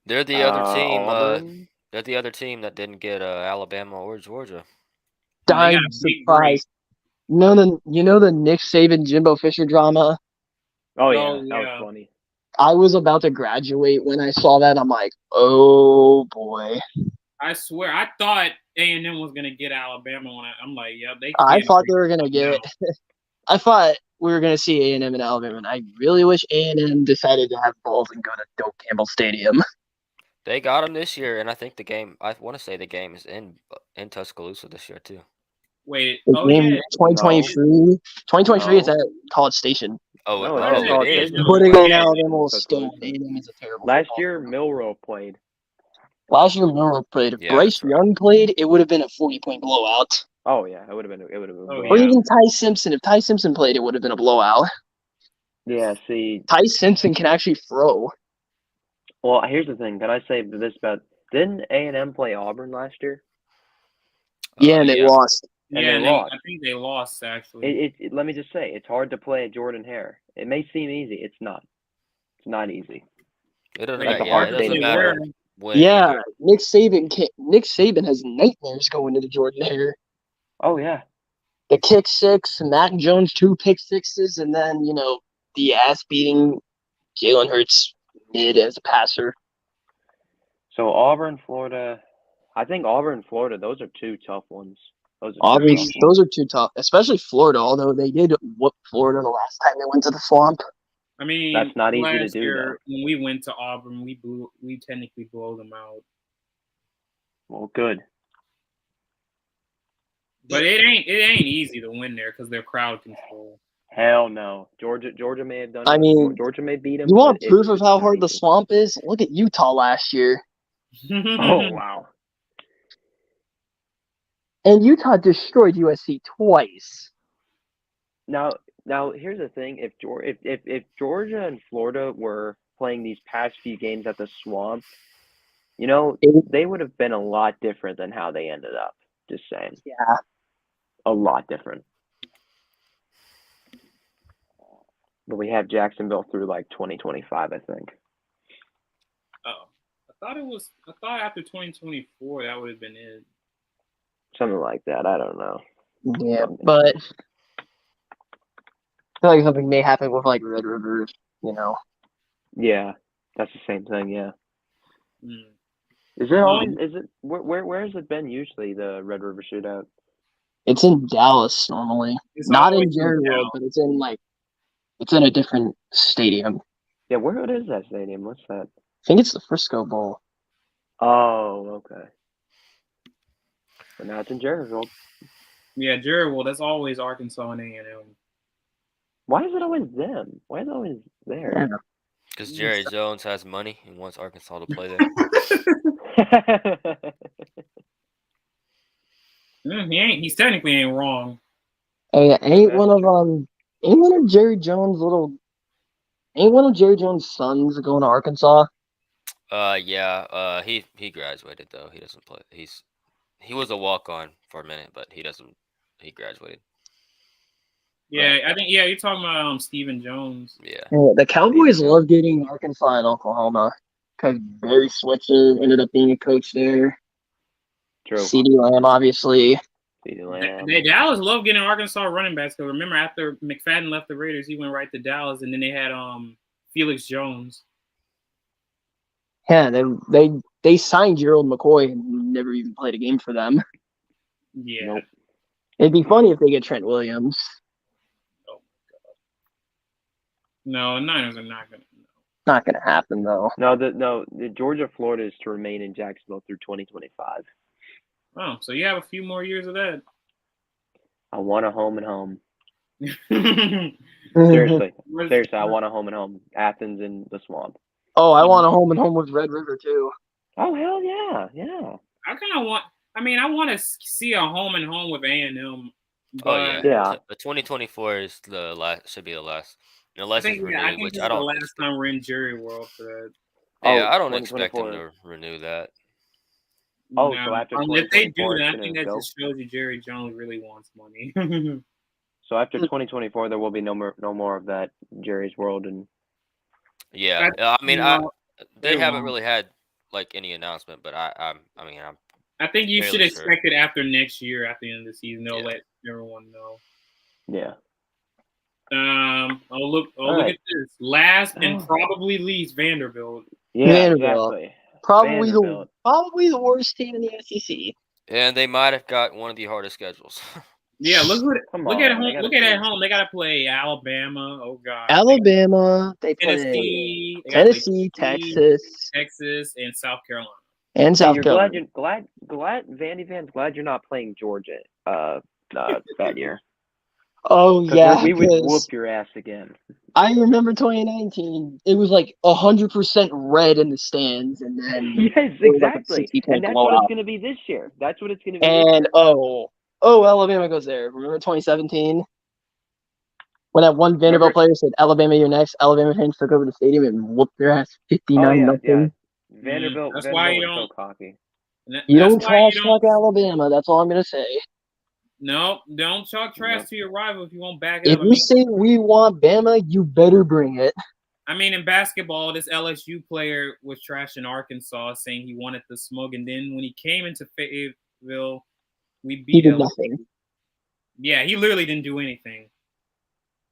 They're the other team. Auburn? They're the other team that didn't get Alabama or Georgia. They got I'm a big surprised. You know the Nick Saban Jimbo Fisher drama? Oh yeah, Oh, that yeah. was funny. I was about to graduate when I saw that. I'm like, oh boy. I swear, I thought A&M was gonna get Alabama on it. I'm like, yeah, they. I can't thought break they were gonna it get. now. I thought we were gonna see A&M and Alabama, and I really wish A&M decided to have balls and go to Doak Campbell Stadium. They got them this year, and I think the game. I want to say the game is in Tuscaloosa this year too. Wait, The oh game yeah, 2023. 2023 is No. at College Station. Oh, No, it's oh, College it is. Station. But Yeah. again, Alabama will Tuscaloosa. still. A&M is a terrible. Last football year, program. Milrow played. Last year, Monroe played. If Yeah, Bryce that's right. Young played, it would have been a 40-point blowout. Oh yeah, it would have been. Oh, Or yeah. even Ty Simpson. If Ty Simpson played, it would have been a blowout. Yeah. See, Ty Simpson can actually throw. well, here's the thing. Can I say this about? Didn't A&M play Auburn last year? Yeah, and they lost. And Yeah, they and lost. I think they lost actually. Let me just say, it's hard to play Jordan Hare. It may seem easy. It's not. It's not easy. It doesn't, That's a yeah, hard it doesn't stadium to matter play. when. Yeah, Nick Saban has nightmares going into Jordan Hare. Oh yeah. The kick six, Mac Jones 2 pick sixes, and then the ass beating Jalen Hurts mid as a passer. So Auburn, Florida. I think Auburn, Florida. Those are two tough ones. Auburn, those are too tough, especially Florida. Although they did whoop Florida the last time they went to the swamp. I mean, That's not easy to last do, year, when we went to Auburn, we technically blow them out. Well, good. But it ain't easy to win there because they're crowd control. Hell no. Georgia may have done. I mean, Georgia may beat them. You want but proof of it's how not hard the easy. swamp is? Look at Utah last year. Oh wow. And Utah destroyed USC twice. Now here's the thing: if Georgia and Florida were playing these past few games at the Swamp, they would have been a lot different than how they ended up. Just saying. Yeah. A lot different. But we have Jacksonville through like 2025, I think. Oh, I thought after 2024 that would have been it. Something like that. I don't know. Yeah, but I feel like something may happen with like Red River, Yeah, that's the same thing. Yeah. Mm. Is it always? Is it where has it been usually the Red River Shootout? It's in Dallas normally. It's Not in always Jerry World, but it's in a different stadium. Yeah, where is that stadium? What's that? I think it's the Frisco Bowl. Oh, okay. But now it's in Jerry World. Yeah, Jerry World. That's always Arkansas and A&M. Why is it always them? Why is it always there? Because Jerry Jones has money and wants Arkansas to play there. He's technically ain't wrong. Hey, ain't one of Jerry Jones' sons going to Arkansas? Yeah. He graduated though. He doesn't play. He was a walk-on for a minute, but he graduated. Yeah, I think you're talking about Stephen Jones. Yeah. The Cowboys love getting Arkansas and Oklahoma because Barry Switzer ended up being a coach there. True. CeeDee Lamb, obviously. Dallas love getting Arkansas running backs. Because remember, after McFadden left the Raiders, he went right to Dallas, and then they had Felix Jones. Yeah, they signed Gerald McCoy and never even played a game for them. Yeah. Nope. It'd be funny if they get Trent Williams. Oh my God. No, Niners are not gonna. Not gonna happen though. The Georgia, Florida is to remain in Jacksonville through 2025. Oh, so you have a few more years of that. I want a home and home. Seriously, I want a home and home. Athens and the Swamp. Oh, I want a home and home with Red River too. Oh hell yeah, yeah. I want to see a home and home with A&M. Oh yeah. Yeah. The 2024 is the last. Should be the last. Unless it's renewed, I think which this I is the don't. last time we're in Jerry World for that. Yeah, Oh, I don't expect them 2024. to renew that. Oh, so after if they do 2024, that, I it's think gonna that go? just shows you Jerry Jones really wants money. So after 2024, there will be no more of that Jerry's World and. Yeah, they haven't really had like any announcement, but I'm I think you should fairly expect it after next year, at the end of the season. They'll let everyone know. Yeah. Look right. at this. Last and probably least, Vanderbilt. Yeah, Vanderbilt. exactly. Probably the worst team in the SEC. And they might have got one of the hardest schedules. Yeah, look at home. Look at home. They gotta play Alabama. Oh god. Alabama. They Tennessee. Tennessee, Texas, and South Carolina. And South Carolina. Glad Vandy fans glad you're not playing Georgia that year. Oh yeah, we would whoop your ass again. I remember 2019. It was like 100% red in the stands, and then yes, exactly. And that's what it's going to be this year. That's what it's going to be. And Alabama goes there. Remember 2017 when that one Vanderbilt player said, "Alabama, you're next." Alabama fans took over the stadium and whooped their ass 59-0. Yeah. Vanderbilt. That's Vanderbilt why you was don't. So cocky. You don't trash talk Alabama. That's all I'm gonna say. No, don't talk trash to your rival if you won't back it up. If you say we want Bama, you better bring it. I mean, in basketball, this LSU player was trashing Arkansas, saying he wanted the smug, and then when he came into Fayetteville, we beat him. Nothing. Yeah, he literally didn't do anything.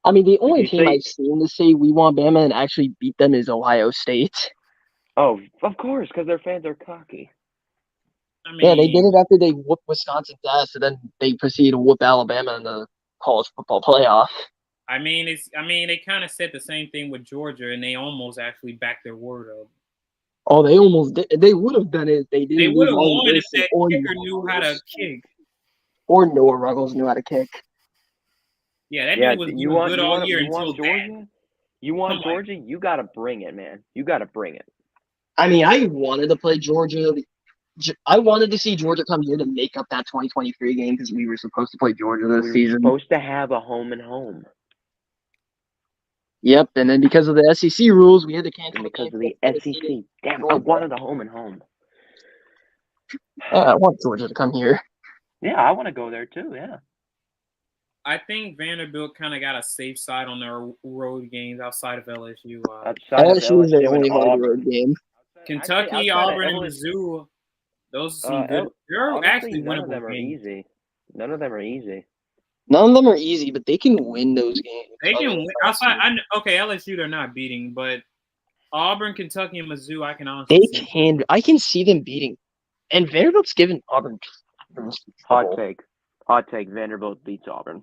I mean, the only team I've seen to say we want Bama and actually beat them is Ohio State. Oh, of course, because their fans are cocky. I mean, yeah, they did it after they whooped Wisconsin's ass, and then they proceeded to whoop Alabama in the college football playoff. I mean, they kind of said the same thing with Georgia, and they almost actually backed their word up. Oh, they almost did. They would have done it if they didn't. They would have won if that kicker knew how to kick. Or Noah Ruggles knew how to kick. Yeah, that dude was doing good all year until Georgia. You want Georgia? You got to bring it, man. You got to bring it. I mean, I wanted to play Georgia. I wanted to see Georgia come here to make up that 2023 game because we were supposed to play Georgia this season. We were supposed to have a home and home. Yep, and then because of the SEC rules, we had to cancel because of the SEC. Damn, I wanted a home and home. I want Georgia to come here. Yeah, I want to go there too, yeah. I think Vanderbilt kind of got a safe side on their road games outside of LSU. LSU is their only hard road game. Kentucky, Auburn, and Mizzou. Those are some good. They're actually none winnable of them are games. easy. None of them are easy. None of them are easy, but they can win those games. They can win. Outside, LSU they're not beating, but Auburn, Kentucky, and Mizzou, I can honestly see. I can see them beating. And Vanderbilt's given Auburn. Hot take. Vanderbilt beats Auburn.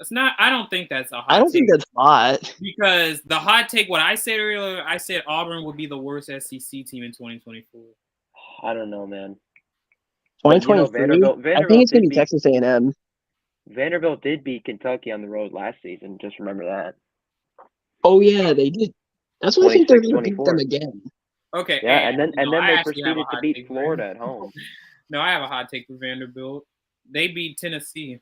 That's not. I don't think that's a hot. I don't think that's hot. Because the hot take, what I said earlier, I said Auburn would be the worst SEC team in 2024. I don't know, man. 2023. Vanderbilt I think it's gonna be Texas A&M. Vanderbilt did beat Kentucky on the road last season. Just remember that. Oh yeah, they did. That's why I think they're gonna beat them again. Okay. Yeah, and then they proceeded to beat Florida at home. No, I have a hot take for Vanderbilt. They beat Tennessee.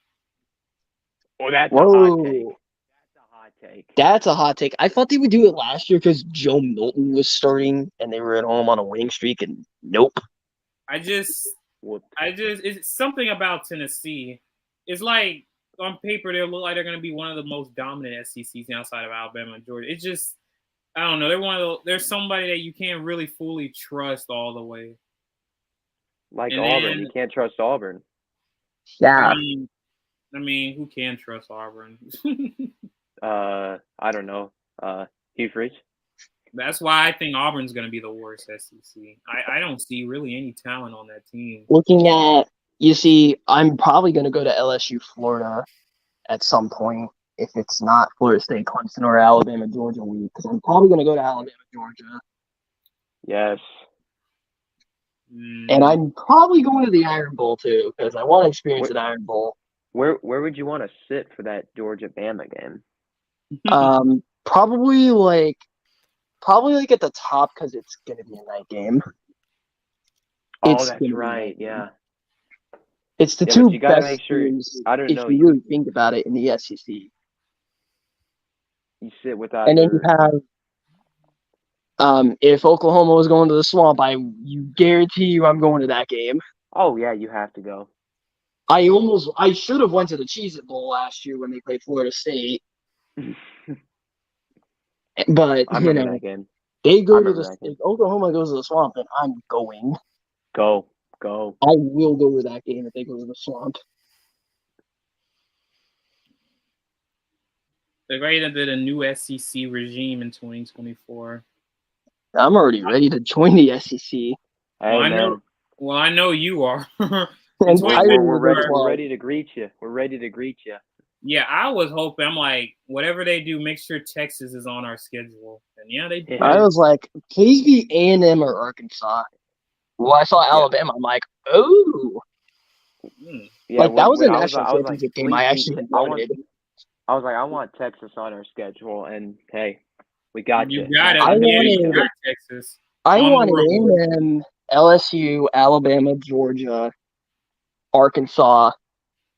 Oh, that's a hot take. That's a hot take. That's a hot take. I thought they would do it last year because Joe Milton was starting and they were at home on a winning streak, and nope. It's something about Tennessee. It's like on paper they look like they're going to be one of the most dominant SECs outside of Alabama and Georgia. It's just, I don't know. They're somebody that you can't really fully trust all the way. Like Auburn, you can't trust Auburn. Yeah. I mean, who can trust Auburn? I don't know. Hugh Freeze. That's why I think Auburn's going to be the worst SEC. I don't see really any talent on that team. Looking at, you see, I'm probably going to go to LSU, Florida at some point if it's not Florida State, Clemson, or Alabama, Georgia week. Because I'm probably going to go to Alabama, Georgia. Yes. And I'm probably going to the Iron Bowl too because I want to experience an Iron Bowl. Where would you want to sit for that Georgia-Bama game? Probably like at the top because it's going to be a night game. Oh, that's right. Yeah. It's the two best make sure, teams. I don't if know. you really think about it in the SEC. You sit without. And then you have. If Oklahoma was going to the Swamp, you guarantee you I'm going to that game. Oh yeah, you have to go. I should have went to the Cheez-It Bowl last year when they played Florida State. But, I remember that game. they go to remember that game. Oklahoma goes to the Swamp, and I'm going. Go. I will go to that game if they go to the Swamp. They're ready to do the new SEC regime in 2024. I'm already ready to join the SEC. Hey, I know you are. And we're ready to greet you. We're ready to greet you. Yeah, I was hoping. I'm like, whatever they do, make sure Texas is on our schedule. And yeah, they did. I was like, please be A&M or Arkansas. Well, I saw Alabama. I'm like, oh. Yeah, that was a national championship game I actually wanted. I was like, I want Texas on our schedule, and hey, we got you. You got it. I got Texas. I wanted A&M, LSU, Alabama, Georgia, Arkansas.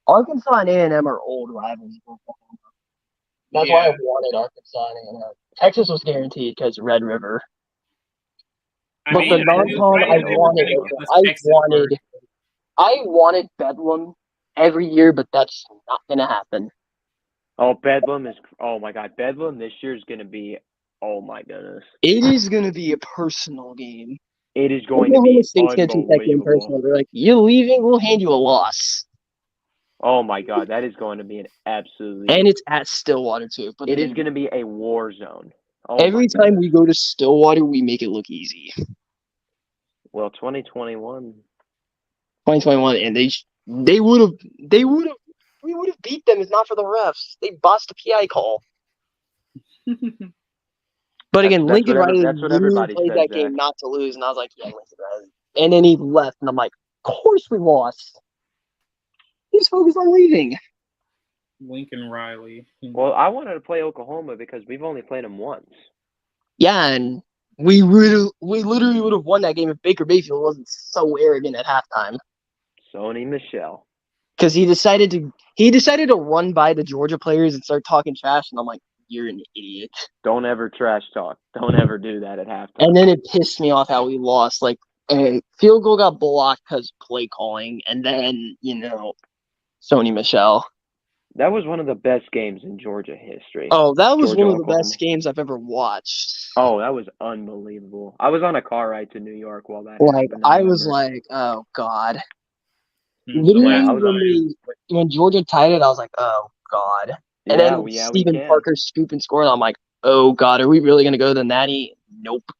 Arkansas and A&M are old rivals. That's why I wanted Arkansas and A&M. Texas was guaranteed because Red River. But the non-con I wanted Bedlam every year, but that's not gonna happen. Oh, Bedlam is my God. Bedlam this year is gonna be, oh my goodness. It is gonna be a personal game. It is going to be State's gonna take that game personal. They're like, you're leaving, we'll hand you a loss. Oh my God, that is going to be an absolutely. And it's at Stillwater too. But it is going to be a war zone. Oh, every time we go to Stillwater, we make it look easy. Well, 2021, and they would have. We would have beat them if not for the refs. They bossed the PI call. But again, Lincoln Riley literally played that game not to lose, and I was like, yeah, Lincoln Riley. And then he left, and I'm like, of course we lost. He's focused on leaving. Lincoln Riley. Well, I wanted to play Oklahoma because we've only played them once. Yeah, and we literally would have won that game if Baker Mayfield wasn't so arrogant at halftime. Sony Michel. Because he decided to run by the Georgia players and start talking trash, and I'm like, you're an idiot. Don't ever trash talk. Don't ever do that at halftime. And then it pissed me off how we lost. Like, a field goal got blocked because play calling, and then, Sony Michel. That was one of the best games in Georgia history. Oh, that was one of the best games I've ever watched. Oh, that was unbelievable. I was on a car ride to New York while that happened. I was like, oh, God. Literally, when Georgia tied it, I was like, oh, God. And then Stephen Parker scoop and score, and I'm like, oh, God, are we really going to go to the Natty? Nope.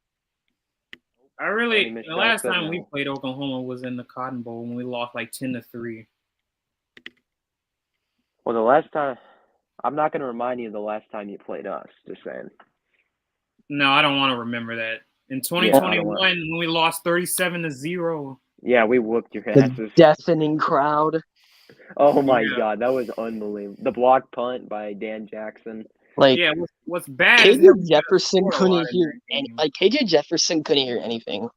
The last time we played Oklahoma was in the Cotton Bowl when we lost like 10-3. Well, the last time, I'm not going to remind you of the last time you played us, just saying. No, I don't want to remember that. In 2021, when we lost 37-0. Yeah, we whooped your asses. The deafening crowd. Oh, my God, that was unbelievable. The block punt by Dan Jackson. What's bad KJ Jefferson couldn't hear KJ Jefferson couldn't hear anything.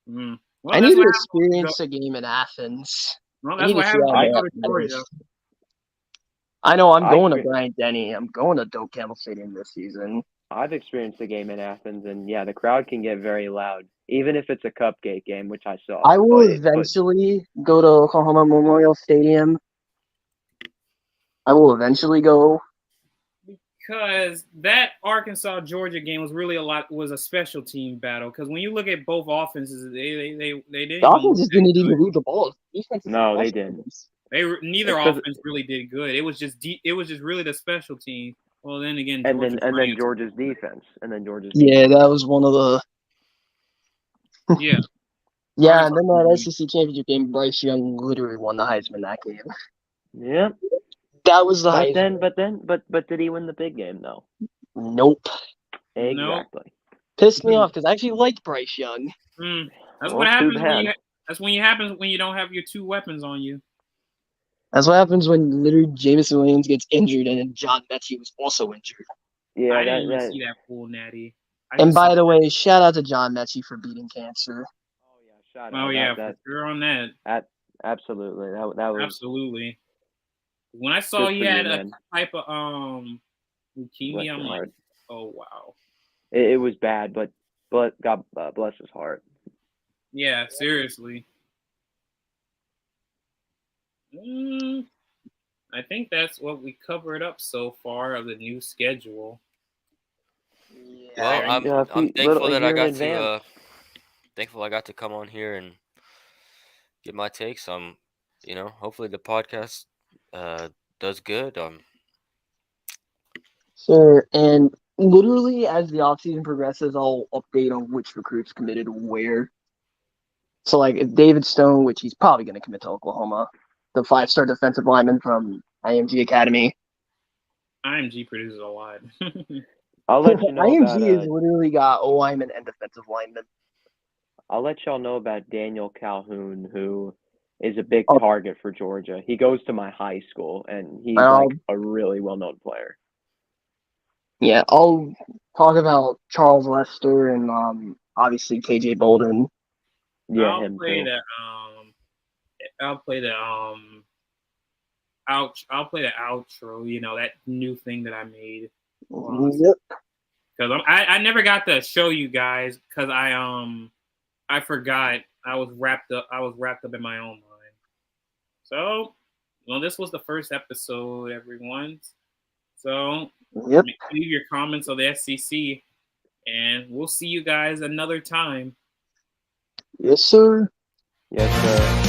Well, I need to experience a game in Athens. Well, that's what happened when I go to Georgia. I know I'm going to Bryant Denny. I'm going to Doak Campbell Stadium this season. I've experienced a game in Athens, and yeah, the crowd can get very loud, even if it's a cupcake game, which I saw. I will eventually go to Oklahoma Memorial Stadium. I will eventually go. Because that Arkansas-Georgia game was a special team battle. Because when you look at both offenses, they didn't. The offenses didn't even move the ball. No, they didn't. Neither offense really did good. It was just really the special team. Well, then again, and then Georgia's defense, Yeah, that was one of the. Yeah. Yeah, and then that SEC championship game, Bryce Young literally won the Heisman that game. Yeah. That was the Heisman. But did he win the big game though? Nope. Exactly. Nope. Pissed me off because I actually liked Bryce Young. That's what happens when you don't have your two weapons on you. That's what happens when literally Jameson Williams gets injured and then John Mechie was also injured. Yeah, I didn't even see that full natty. And by the way, shout out to John Mechie for beating cancer. Oh yeah, shout out. Oh yeah, for sure on that. Absolutely, that was absolutely. When I saw he had a type of leukemia, I'm like, oh wow. It was bad, but God bless his heart. Yeah, seriously. I think that's what we covered up so far of the new schedule. Well, I'm thankful that I got to thankful I got to come on here and get my takes. Hopefully the podcast does good. Sure, and literally as the offseason progresses, I'll update on which recruits committed where. So, like, if David Stone, which he's probably going to commit to Oklahoma, the 5-star defensive lineman from IMG Academy. IMG produces a lot. I'll let you know IMG has literally got O lineman and defensive lineman. I'll let y'all know about Daniel Calhoun, who is a big target for Georgia. He goes to my high school, and he's like a really well-known player. Yeah, I'll talk about Charles Lester and obviously KJ Bolden. Yeah, I'll play the outro. You know, that new thing that I made. Yep. Because I never got to show you guys because I forgot. I was wrapped up in my own mind. So, well, this was the first episode, everyone. So, leave your comments on the SEC, and we'll see you guys another time. Yes, sir. Yes, sir.